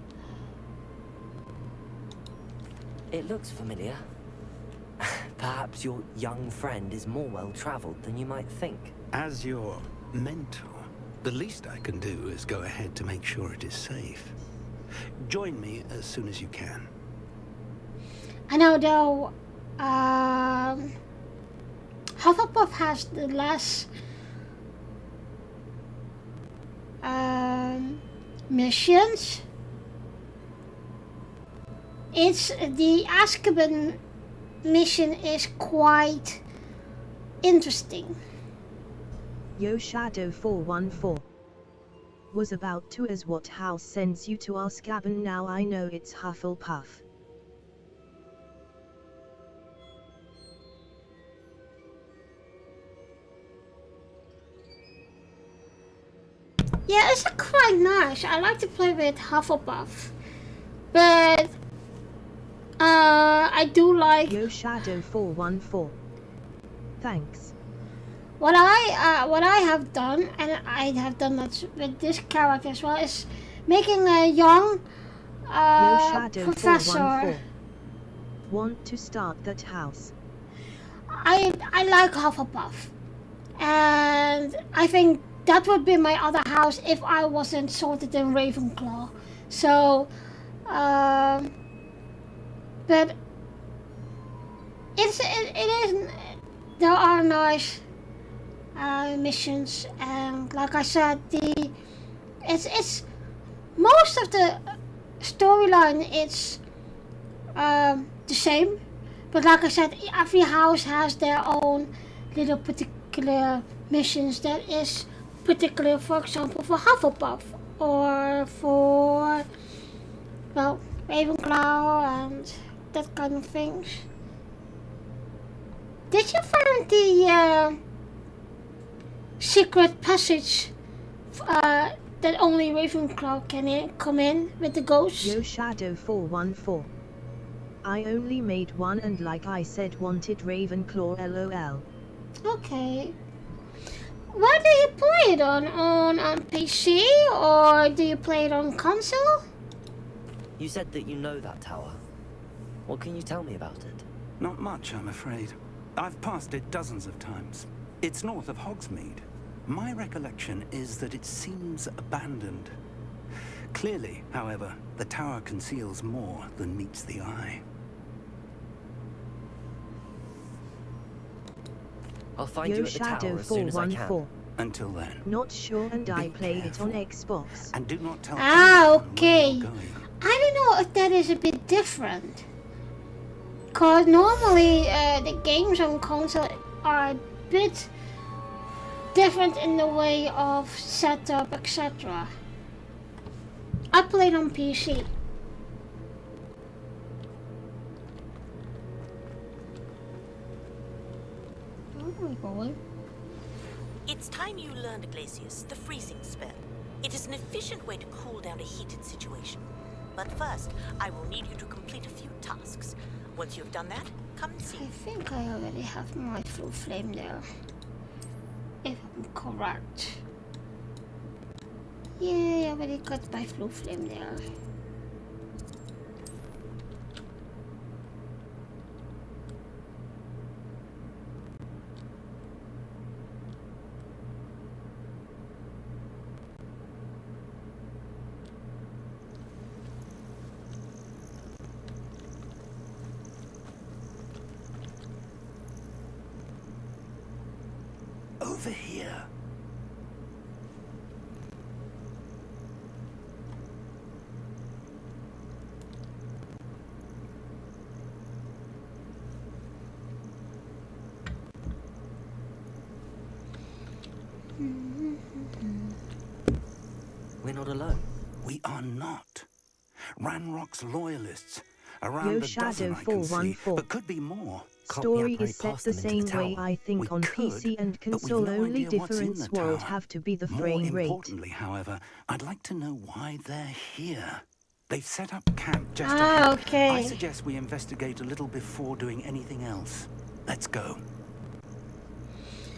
It looks familiar. Perhaps your young friend is more well-traveled than you might think. As your mentor, the least I can do is go ahead to make sure it is safe. Join me as soon as you can. I know though, Hufflepuff has the less missions. It's the Azkaban mission is quite interesting. Yo Shadow 414 was about to as what house sends you to Azkaban. Now I know it's Hufflepuff. Yeah, it's quite nice. I like to play with Hufflepuff, but I do like Yo Shadow 414. Thanks. What I have done, and I have done that with this character as well, is making a young Yo Shadow professor. 414. Want to start that house? I like Hufflepuff, and I think that would be my other house if I wasn't sorted in Ravenclaw. So, but it is, there are nice missions, and like I said, it's most of the storyline it's the same, but like I said, every house has their own little particular missions that is particular, for example, for Hufflepuff or for, well, Ravenclaw and that kind of things. Did you find the secret passage that only Ravenclaw can come in with the ghosts? Yo Shadow 414. I only made one, and like I said, wanted Ravenclaw LOL. Okay. Where do you play it on? On PC, or do you play it on console? You said that you know that tower. What can you tell me about it? Not much, I'm afraid. I've passed it dozens of times. It's north of Hogsmeade. My recollection is that it seems abandoned. Clearly, however, the tower conceals more than meets the eye. I'll find Yo you at the Shadow tower as soon as I can. 414. Until then. Not sure, and I play it on Xbox. And do not tell Okay. I don't know if that is a bit different. Cause normally the games on console are a bit different in the way of setup, etc. I played on PC. Where are we going? It's time you learned, Glacius, the freezing spell. It is an efficient way to cool down a heated situation. But first, I will need you to complete a few tasks. Once you've done that, come and see. I think I already have my full flame there. If I'm correct. Yeah, I already got my blue flame there. Over here. We're not alone. We are not. Ranrock's loyalists. Around Yo a Shadow dozen I can see, 414. but could be more. Story is set the same way I think on PC and console. Only difference would have to be the frame More rate. importantly, however, I'd like to know why they're here. They've set up camp just Ah, ahead. okay. I suggest we investigate a little before doing anything else. Let's go.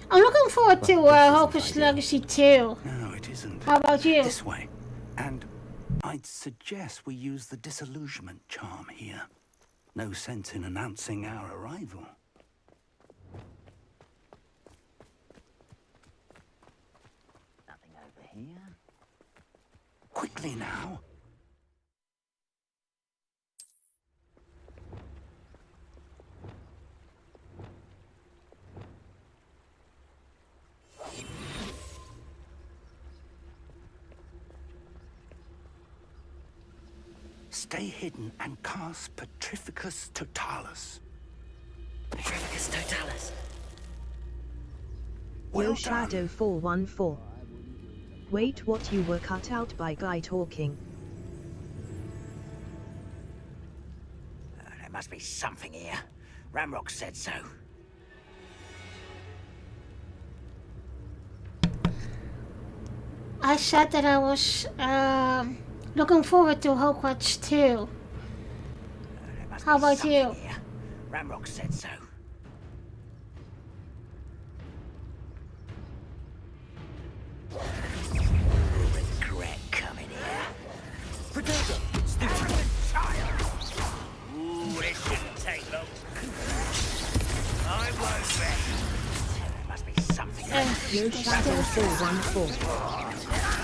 I'm looking forward to Hogwarts Legacy 2. No, it isn't. How about you? This way. And I'd suggest we use the disillusionment charm here. No sense in announcing our arrival. Nothing over here. Quickly now. Stay hidden and cast Petrificus Totalis. Petrificus Totalis. Yo Shadow 414. Wait, what? You were cut out by Guy talking. There must be something here. Ramrock said so. I said that I was looking forward to Hogwarts 2. How about you? Here. Ramrock said so. Regret coming here. Protego! Slytherin child! Ooh, it shouldn't take long. I won't bet. There must be something. Yo Shadow 414.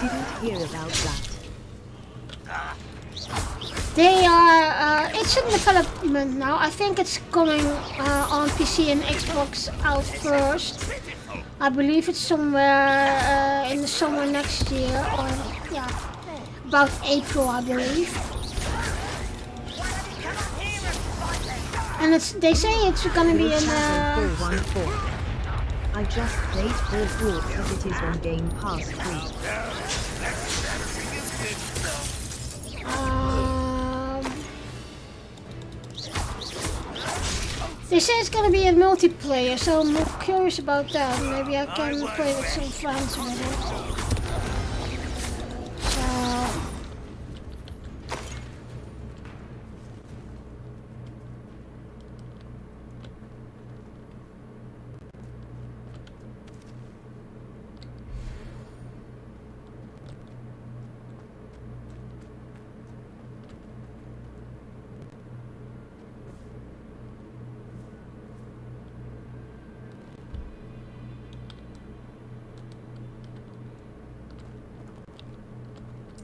Didn't hear about that. They are, it's in development now. I think it's coming on PC and Xbox out first. I believe it's somewhere in the summer next year, or yeah, about April, I believe. And they say it's gonna be in. I just played Hogwarts because it is on Game Pass free. They say it's gonna be a multiplayer, so I'm curious about that. Maybe I can play with some friends with it.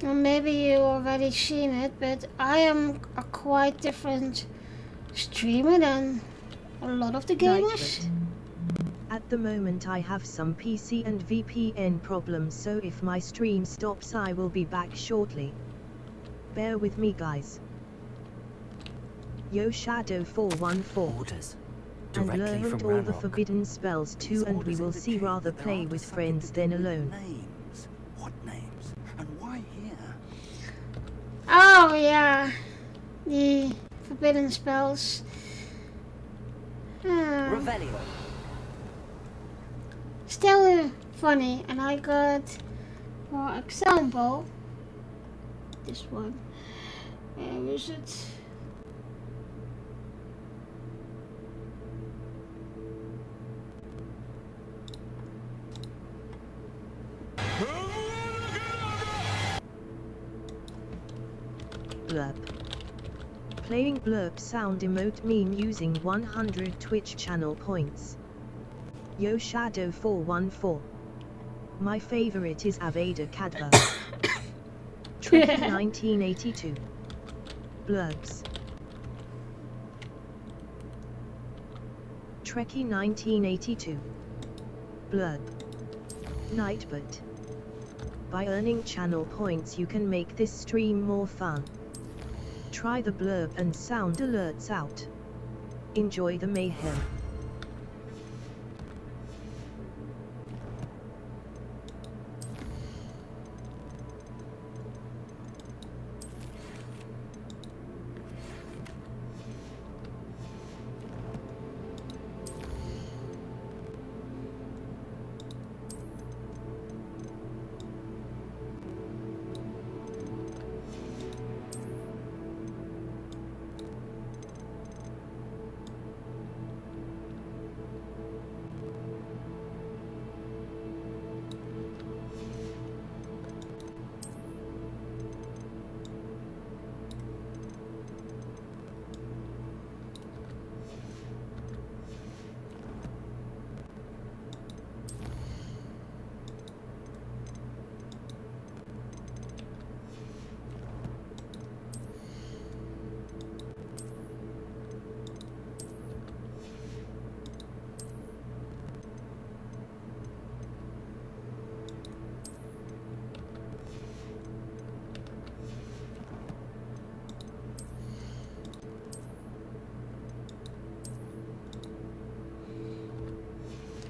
So well, maybe you already seen it, but I am a quite different streamer than a lot of the gamers. At the moment I have some PC and VPN problems, so if my stream stops I will be back shortly. Bear with me, guys. Yo Shadow 414. Orders. And Directly learned from all the Ranrock. forbidden spells too, and we will see rather play with friends than alone. Names. What names? And why here? Oh yeah, the forbidden spells. Revelio. Still funny, and I got, for example, this one. Where is it? Blurb. Playing blurb sound emote meme using 100 Twitch channel points. Yo Shadow 414. My favorite is Avada Kedavra. Trekkie 1982. Blurbs. Trekkie 1982. Blurb. Nightbot. By earning channel points you can make this stream more fun. Try the blurb and sound alerts out. Enjoy the mayhem.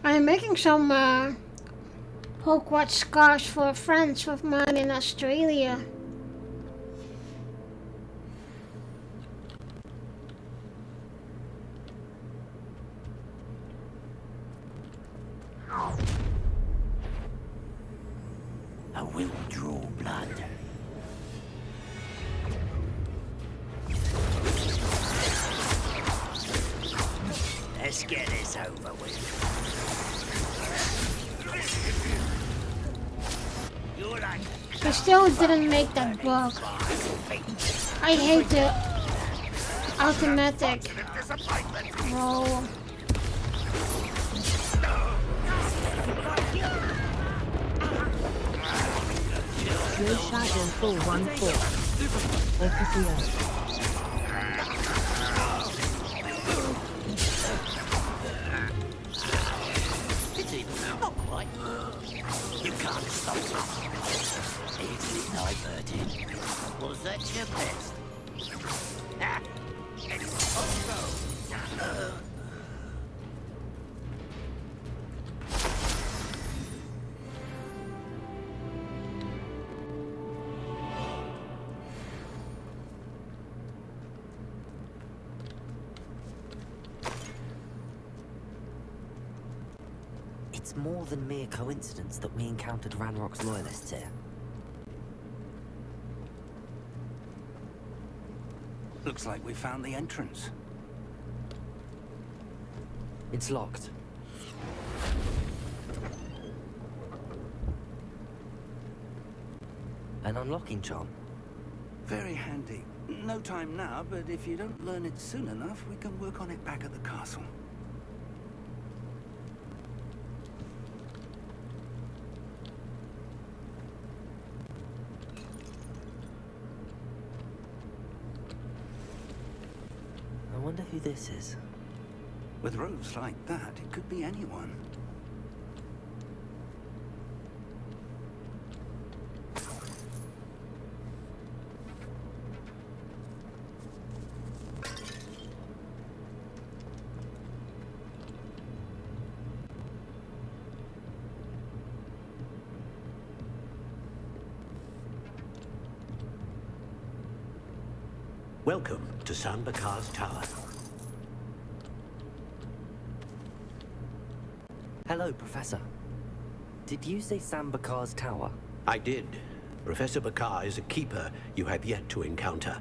I'm making some Hogwarts scarves for friends of mine in Australia. I will draw blood. Let's get this over with. You're like I still didn't make that book. I hate the automatic roll. Your Shadow 414. Officio. not quite. You can't stop us. Easily diverted. Was that your best? Ah, also. It's more than mere coincidence that we encountered Ranrock's loyalists here. Looks like we found the entrance. It's locked. An unlocking charm. Very handy. No time now, but if you don't learn it soon enough, we can work on it back at the castle. I wonder who this is. With robes like that, it could be anyone. Welcome to Sambakar's Tower. Hello, Professor. Did you say Sambakar's tower? I did. Professor Bakar is a keeper you have yet to encounter.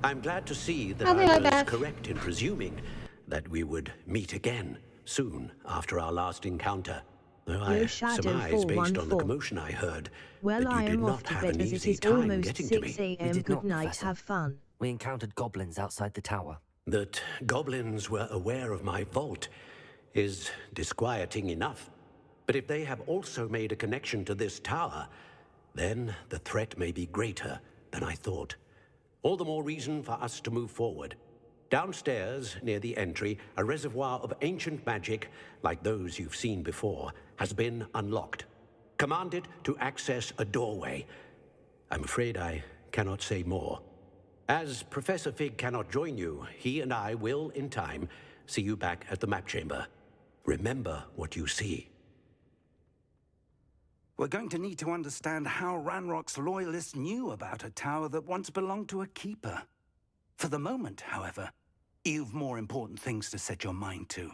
I'm glad to see that I was correct in presuming that we would meet again soon after our last encounter. Though I surmise, based on the commotion I heard, well, that you did not have an easy time getting to me. 6 a.m. Good night, have fun. We encountered goblins outside the tower. That goblins were aware of my vault is disquieting enough. But if they have also made a connection to this tower, then the threat may be greater than I thought. All the more reason for us to move forward. Downstairs, near the entry, a reservoir of ancient magic, like those you've seen before, has been unlocked. Commanded to access a doorway. I'm afraid I cannot say more. As Professor Fig cannot join you, he and I will, in time, see you back at the map chamber. Remember what you see. We're going to need to understand how Ranrock's loyalists knew about a tower that once belonged to a keeper. For the moment, however, you've more important things to set your mind to.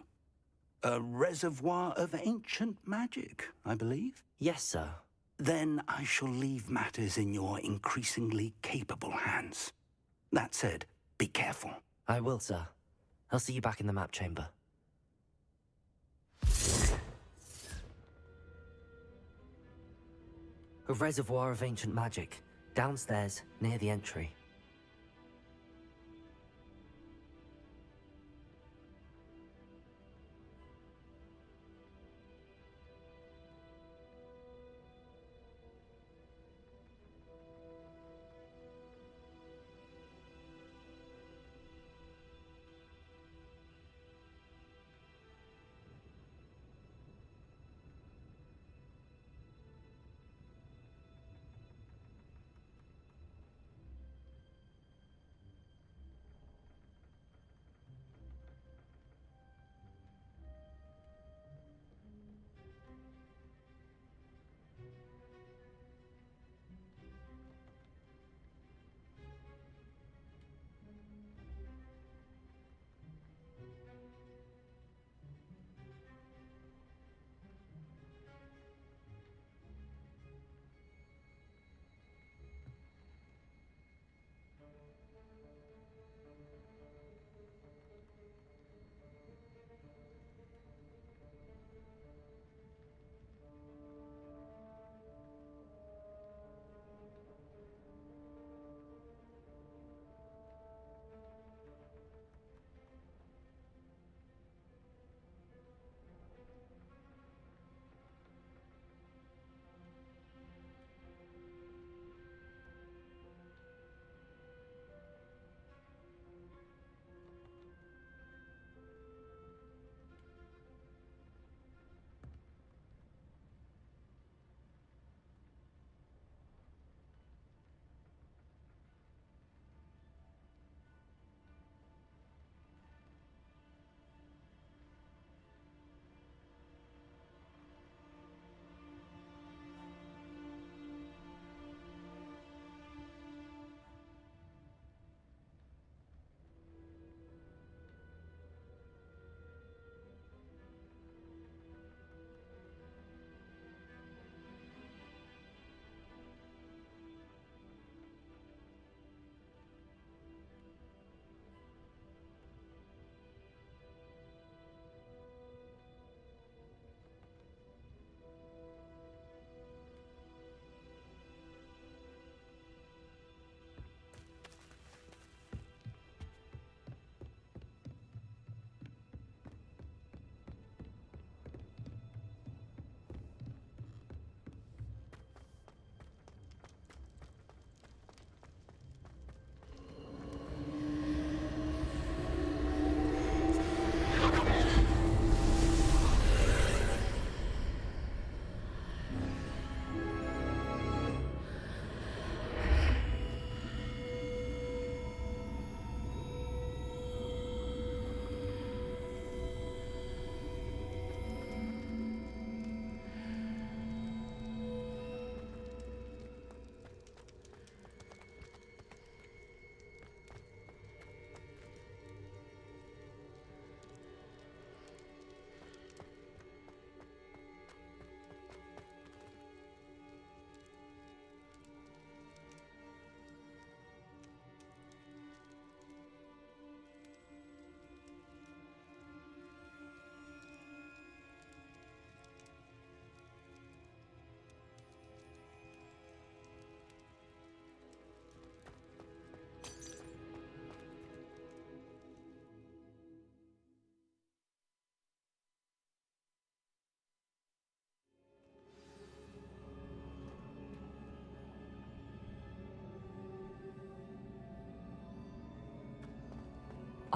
A reservoir of ancient magic, I believe? Yes, sir. Then I shall leave matters in your increasingly capable hands. That said, be careful. I will, sir. I'll see you back in the map chamber. A reservoir of ancient magic, downstairs, near the entry.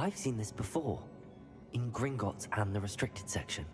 I've seen this before, in Gringotts and the restricted section.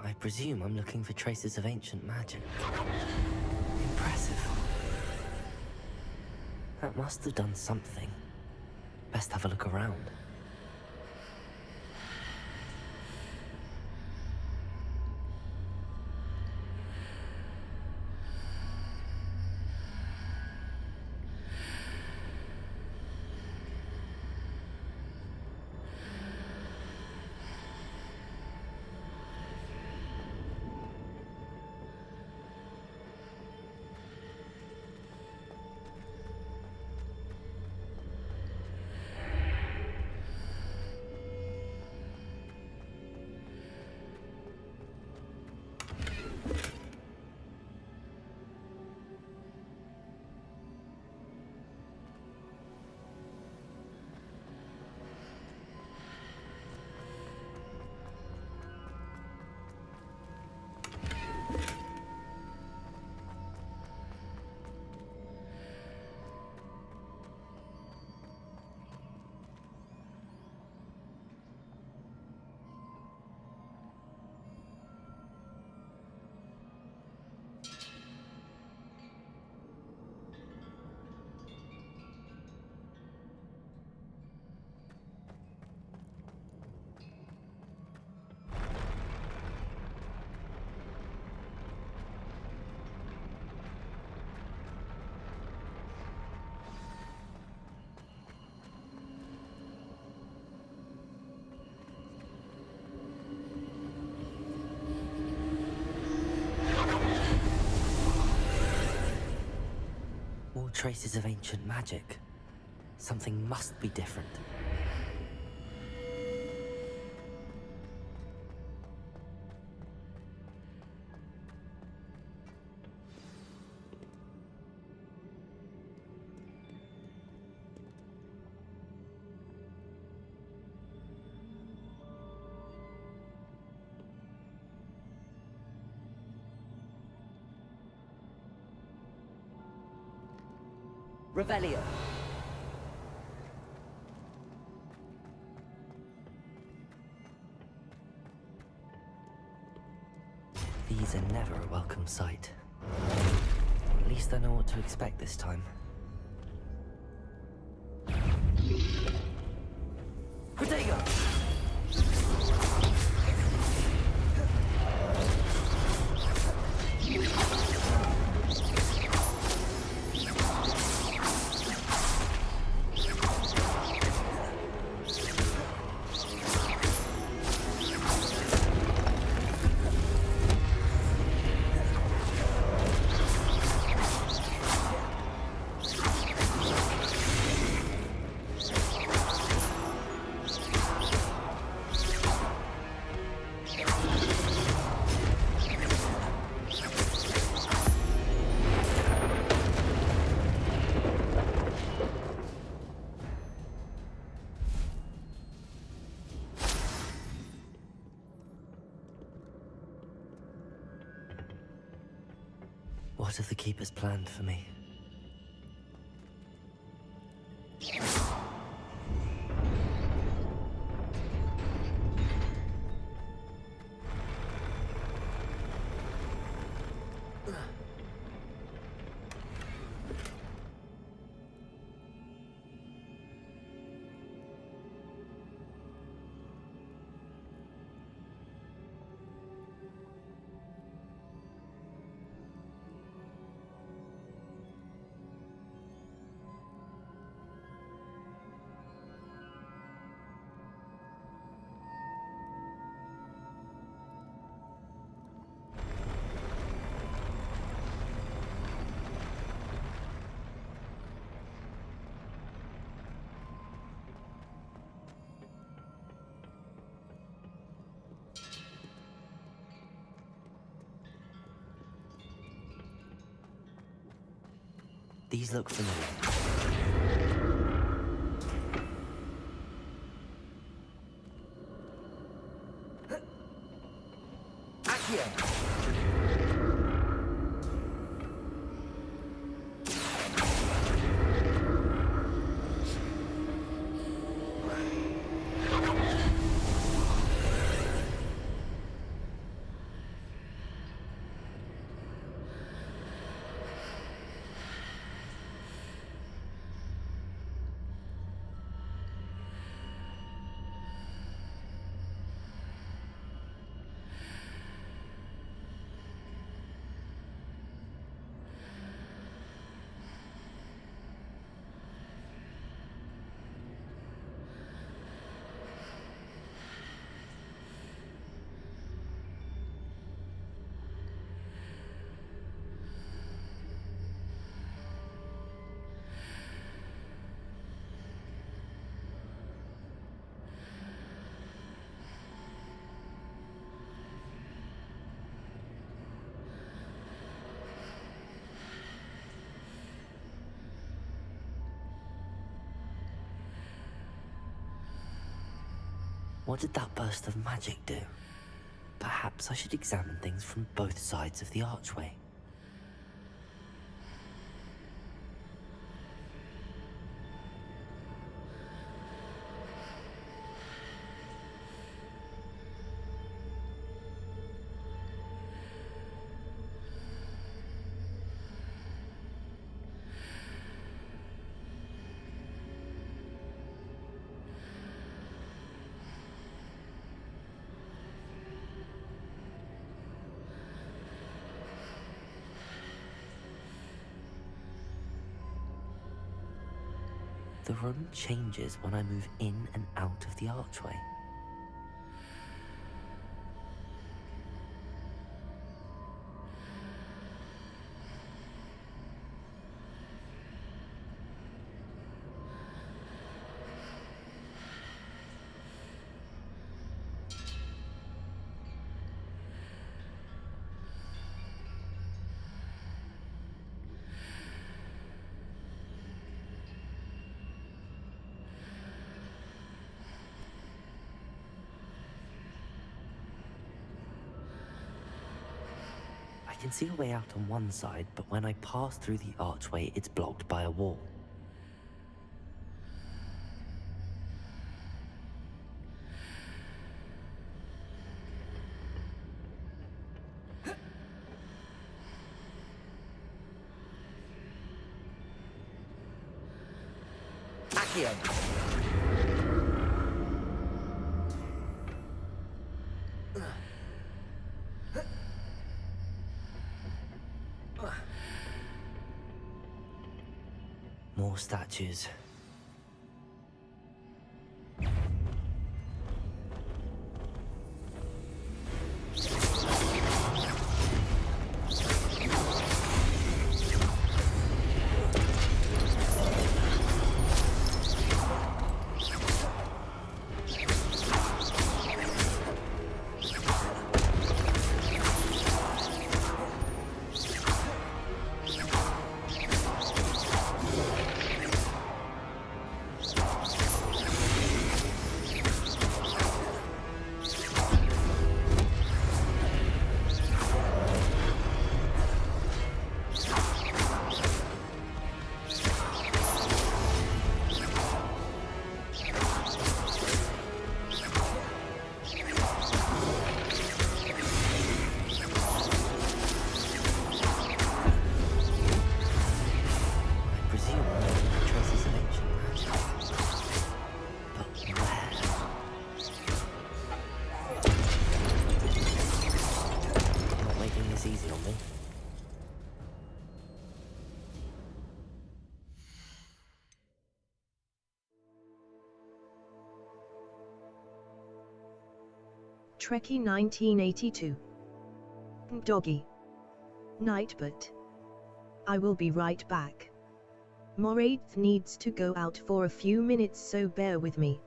I presume I'm looking for traces of ancient magic. Impressive. That must have done something. Best have a look around. More traces of ancient magic. Something must be different. Revelio. These are never a welcome sight. At least I know what to expect this time. Protego! What have the Keepers planned for me? These look familiar. What did that burst of magic do? Perhaps I should examine things from both sides of the archway. The room changes when I move in and out of the archway. I can see a way out on one side, but when I pass through the archway, it's blocked by a wall. More statues. Trekkie 1982. Doggy. Night, but I will be right back. Moraith needs to go out for a few minutes, so bear with me.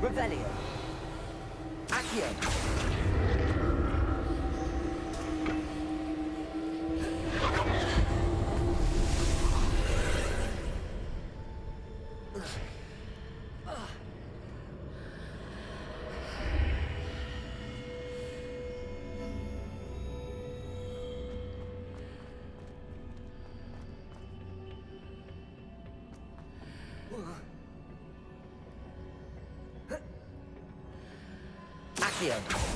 Revelio. Accio. Accio.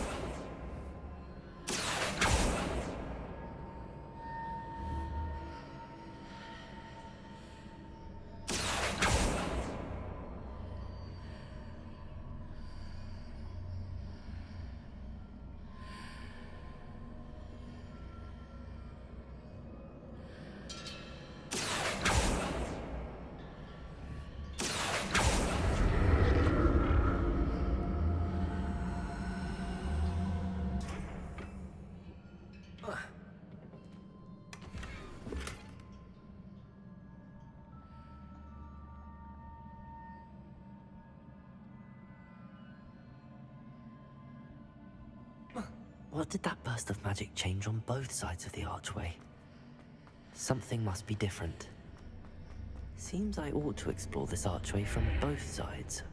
What did that burst of magic change on both sides of the archway? Something must be different. Seems I ought to explore this archway from both sides.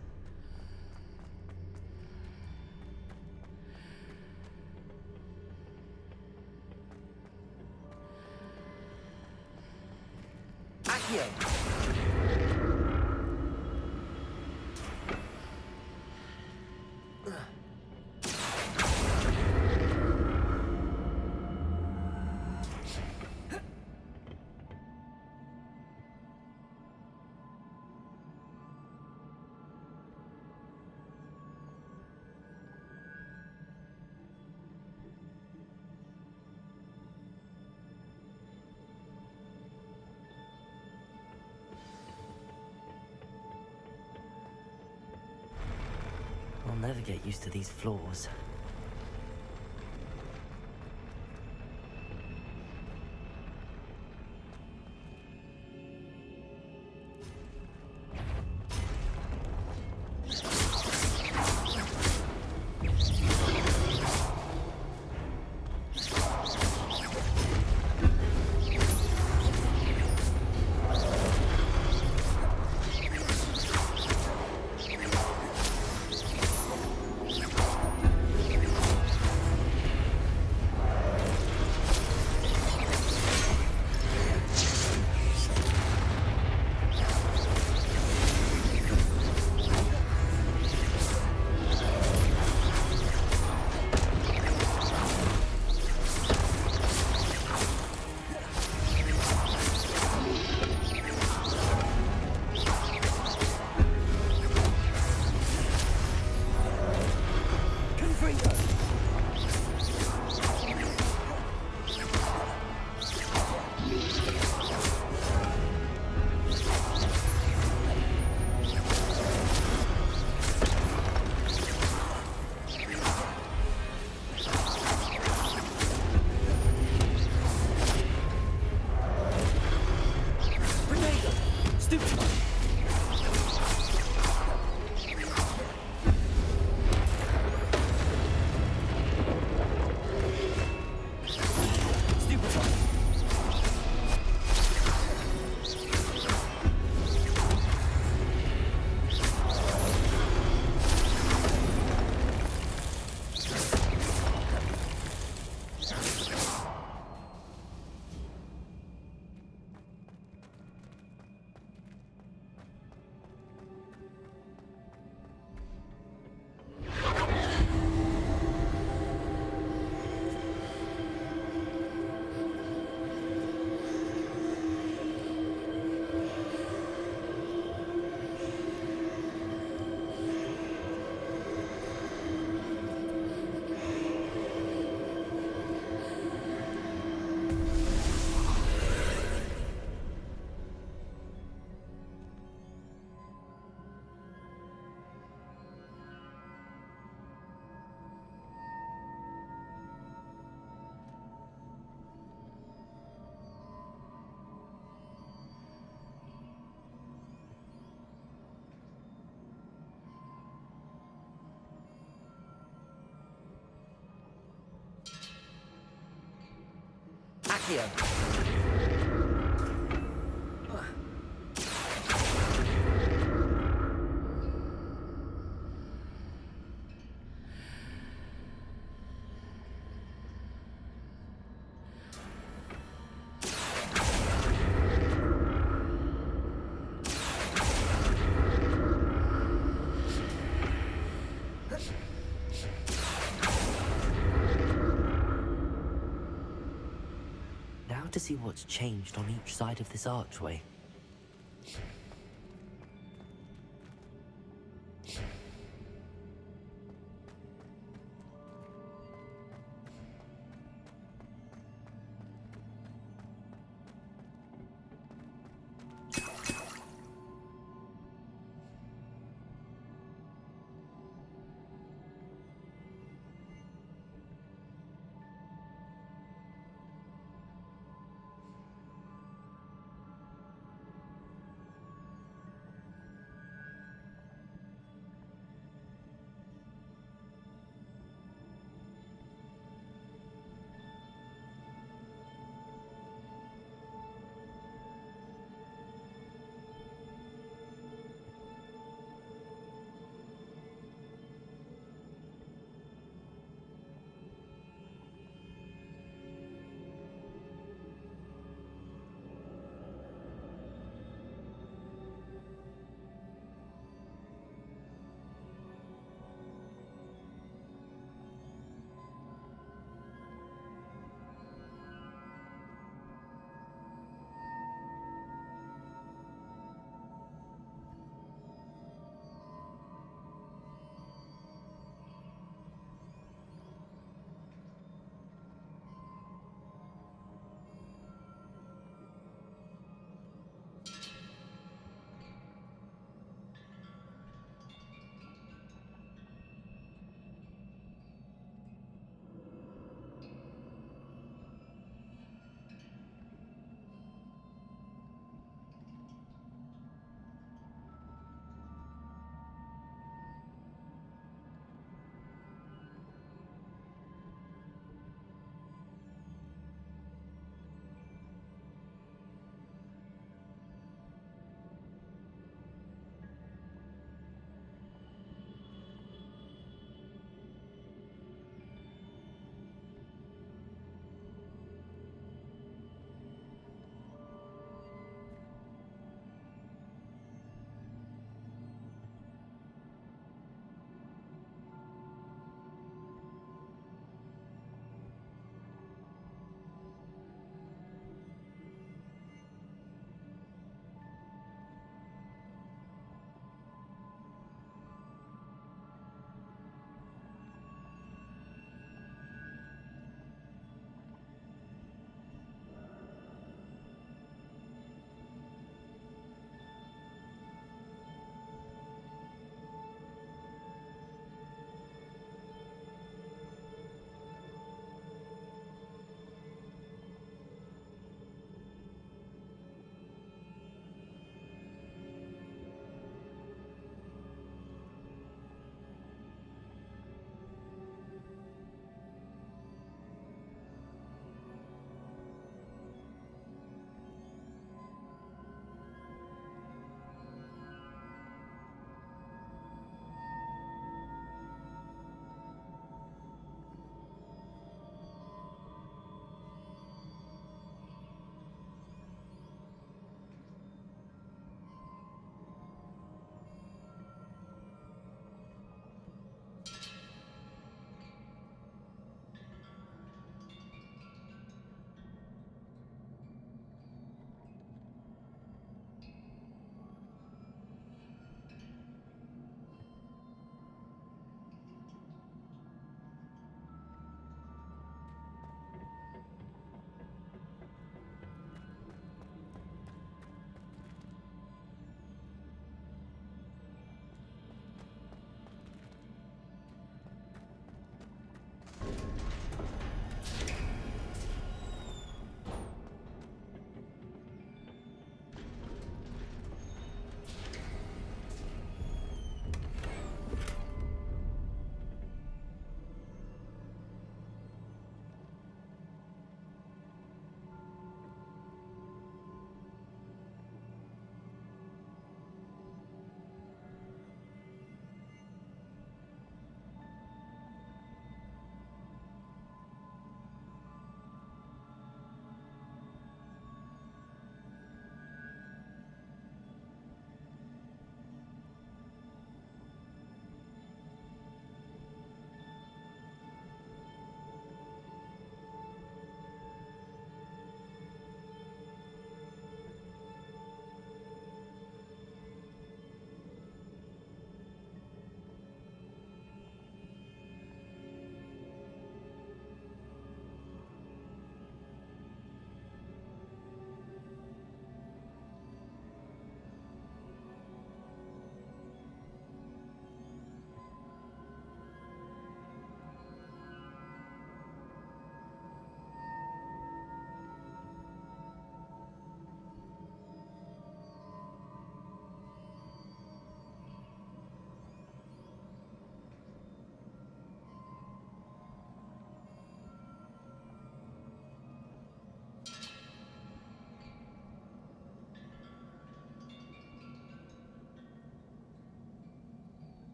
Accio! I'll never get used to these floors. Here. Now to see what's changed on each side of this archway.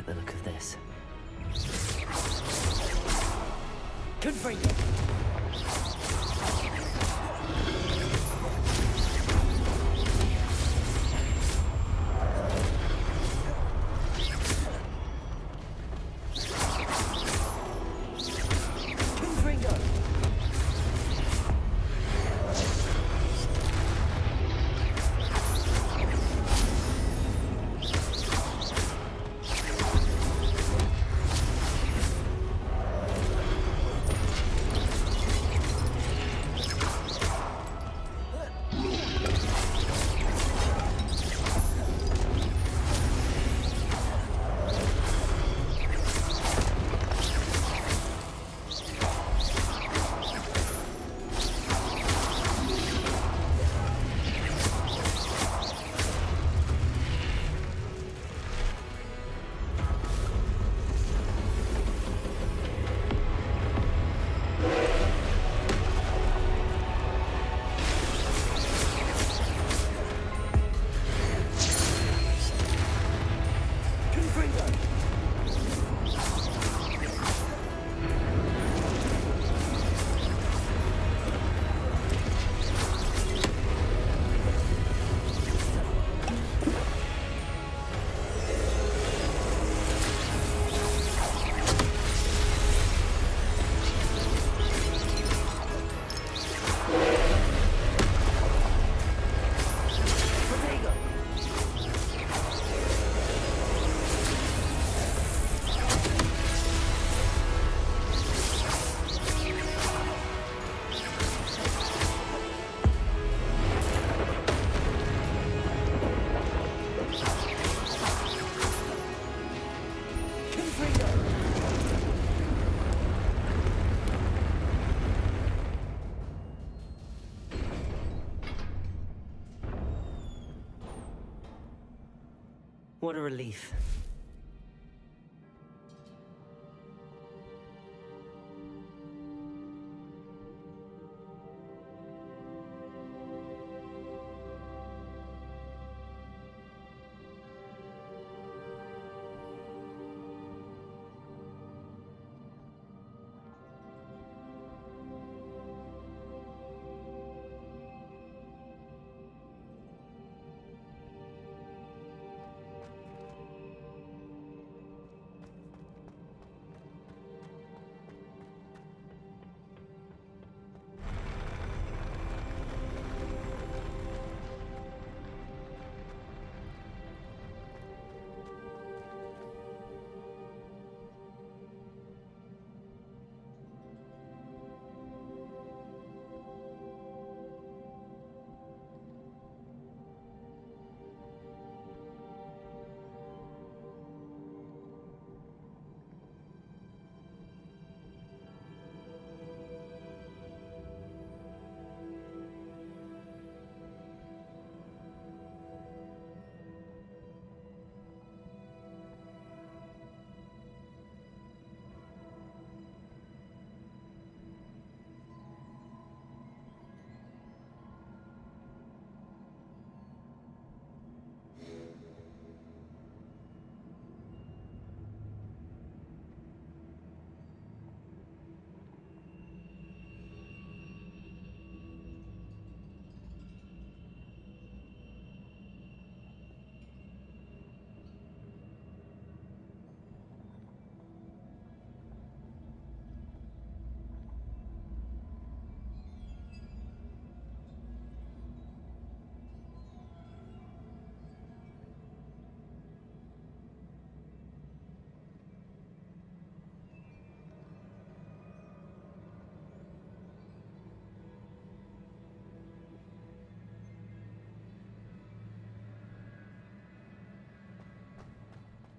like the look of this. Confringo! What a relief.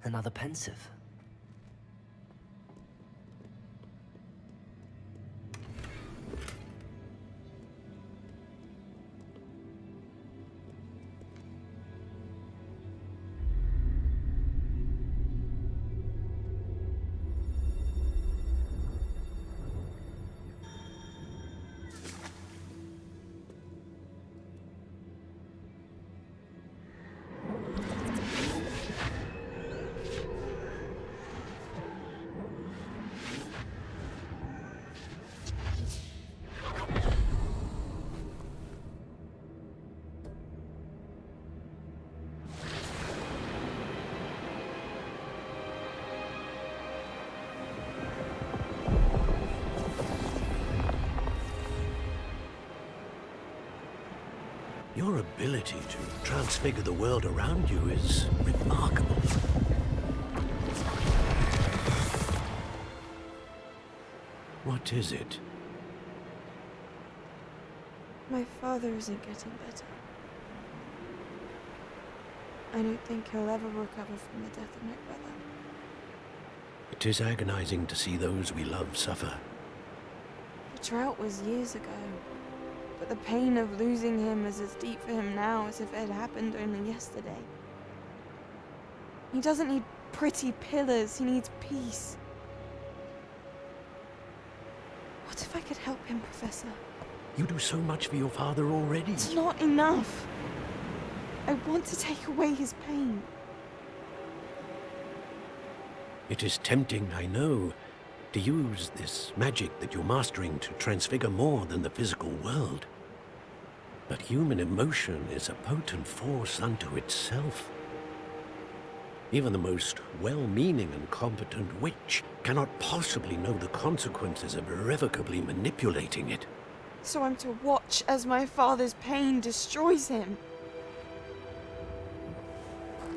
Another pensive. Your ability to transfigure the world around you is remarkable. What is it? My father isn't getting better. I don't think he'll ever recover from the death of my brother. It is agonizing to see those we love suffer. The drought was years ago, but the pain of losing him is as deep for him now as if it had happened only yesterday. He doesn't need pretty pillars, he needs peace. What if I could help him, Professor? You do so much for your father already. It's not enough. I want to take away his pain. It is tempting, I know, to use this magic that you're mastering to transfigure more than the physical world. But human emotion is a potent force unto itself. Even the most well-meaning and competent witch cannot possibly know the consequences of irrevocably manipulating it. So I'm to watch as my father's pain destroys him.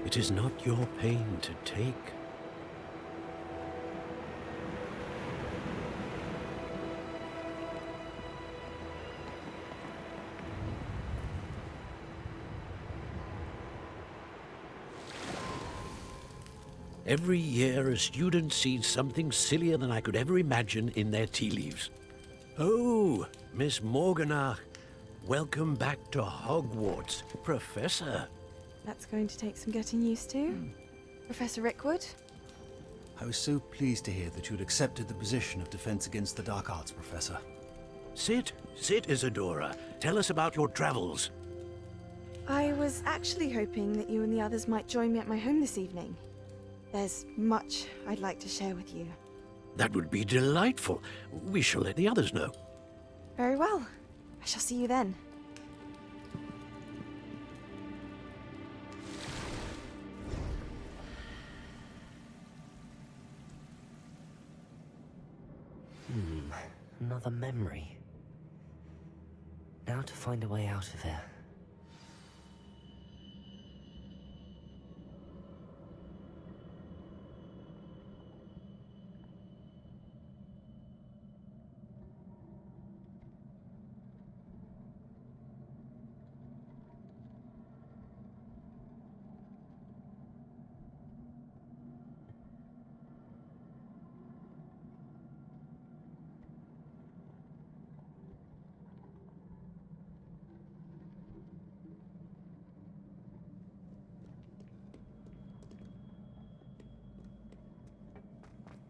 It is not your pain to take. Every year, a student sees something sillier than I could ever imagine in their tea leaves. Oh, Miss Morganach, welcome back to Hogwarts, Professor. That's going to take some getting used to. Professor Rickwood? I was so pleased to hear that you'd accepted the position of Defense Against the Dark Arts, Professor. Sit, Isadora. Tell us about your travels. I was actually hoping that you and the others might join me at my home this evening. There's much I'd like to share with you. That would be delightful. We shall let the others know. Very well. I shall see you then. Another memory. Now to find a way out of here.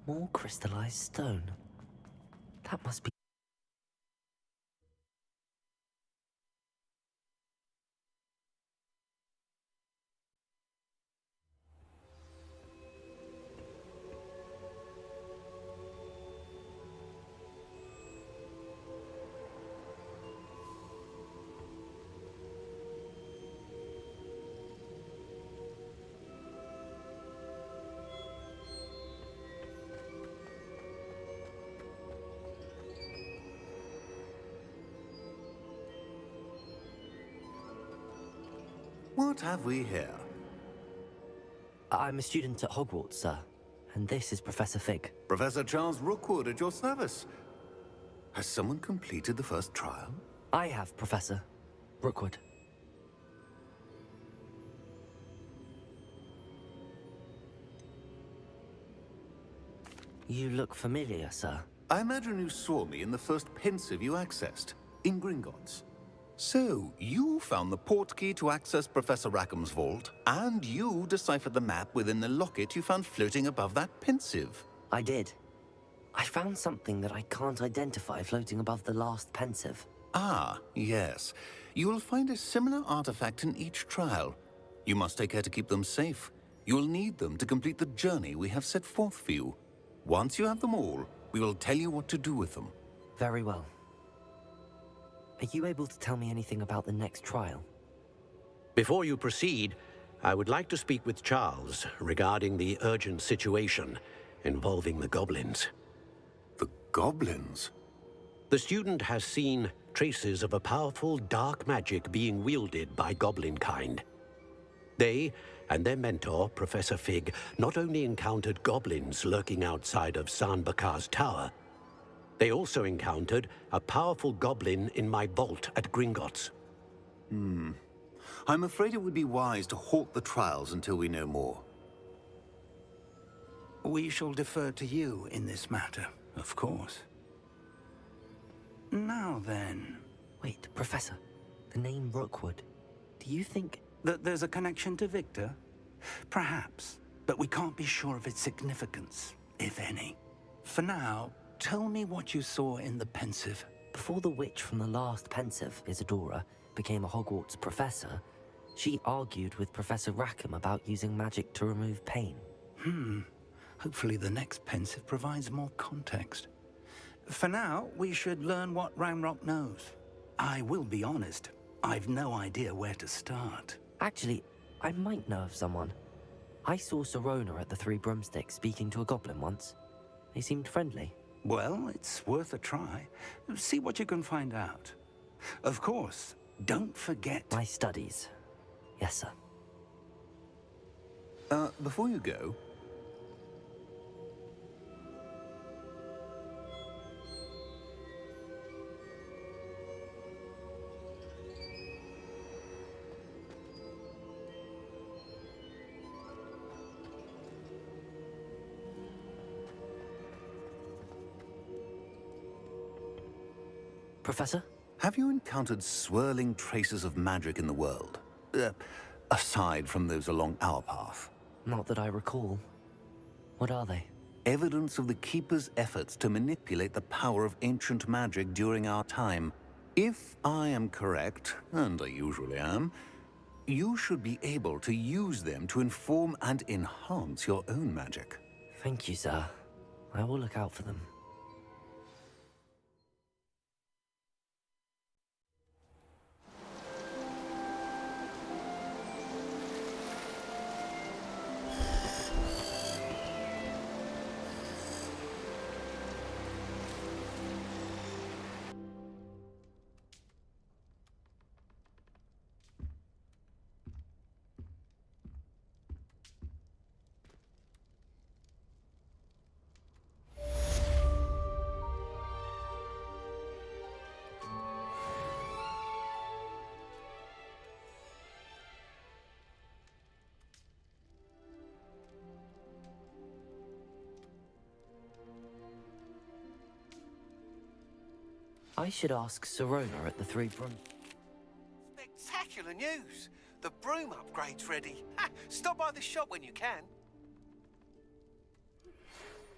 More crystallized stone. That must be... What have we here? I'm a student at Hogwarts, sir. And this is Professor Fig. Professor Charles Rookwood at your service. Has someone completed the first trial? I have, Professor Rookwood. You look familiar, sir. I imagine you saw me in the first pensive you accessed, in Gringotts. So, you found the portkey to access Professor Rackham's vault, and you deciphered the map within the locket you found floating above that pensive. I did. I found something that I can't identify floating above the last pensive. Ah, yes. You will find a similar artifact in each trial. You must take care to keep them safe. You will need them to complete the journey we have set forth for you. Once you have them all, we will tell you what to do with them. Very well. Are you able to tell me anything about the next trial? Before you proceed, I would like to speak with Charles regarding the urgent situation involving the goblins. The goblins? The student has seen traces of a powerful dark magic being wielded by goblin kind. They and their mentor, Professor Fig, not only encountered goblins lurking outside of San Bakar's tower, they also encountered a powerful goblin in my vault at Gringotts. I'm afraid it would be wise to halt the trials until we know more. We shall defer to you in this matter, of course. Now then... Wait, Professor. The name Rookwood. Do you think... that there's a connection to Victor? Perhaps, but we can't be sure of its significance, if any. For now, tell me what you saw in the Pensive. Before the witch from the last Pensive, Isadora, became a Hogwarts professor, she argued with Professor Rackham about using magic to remove pain. Hopefully the next Pensive provides more context. For now, we should learn what Ramrock knows. I will be honest, I've no idea where to start. Actually, I might know of someone. I saw Sirona at the Three Broomsticks speaking to a goblin once. They seemed friendly. Well, it's worth a try. See what you can find out. Of course, don't forget... my studies. Yes, sir. Before you go... Professor? Have you encountered swirling traces of magic in the world? Aside from those along our path? Not that I recall. What are they? Evidence of the Keeper's efforts to manipulate the power of ancient magic during our time. If I am correct, and I usually am, you should be able to use them to inform and enhance your own magic. Thank you, sir. I will look out for them. I should ask Sirona at the Three Broom... Spectacular news! The broom upgrade's ready. Ha! Stop by the shop when you can.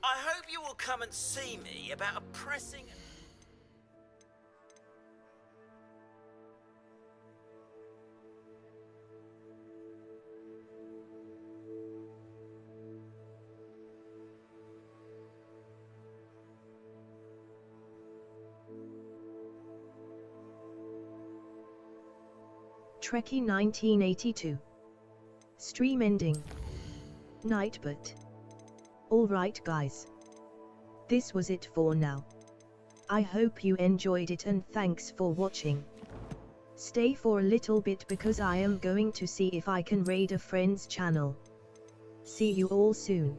I hope you will come and see me about a pressing... Trekkie 1982. Stream ending. Night but. Alright guys. This was it for now. I hope you enjoyed it and thanks for watching. Stay for a little bit because I am going to see if I can raid a friend's channel. See you all soon.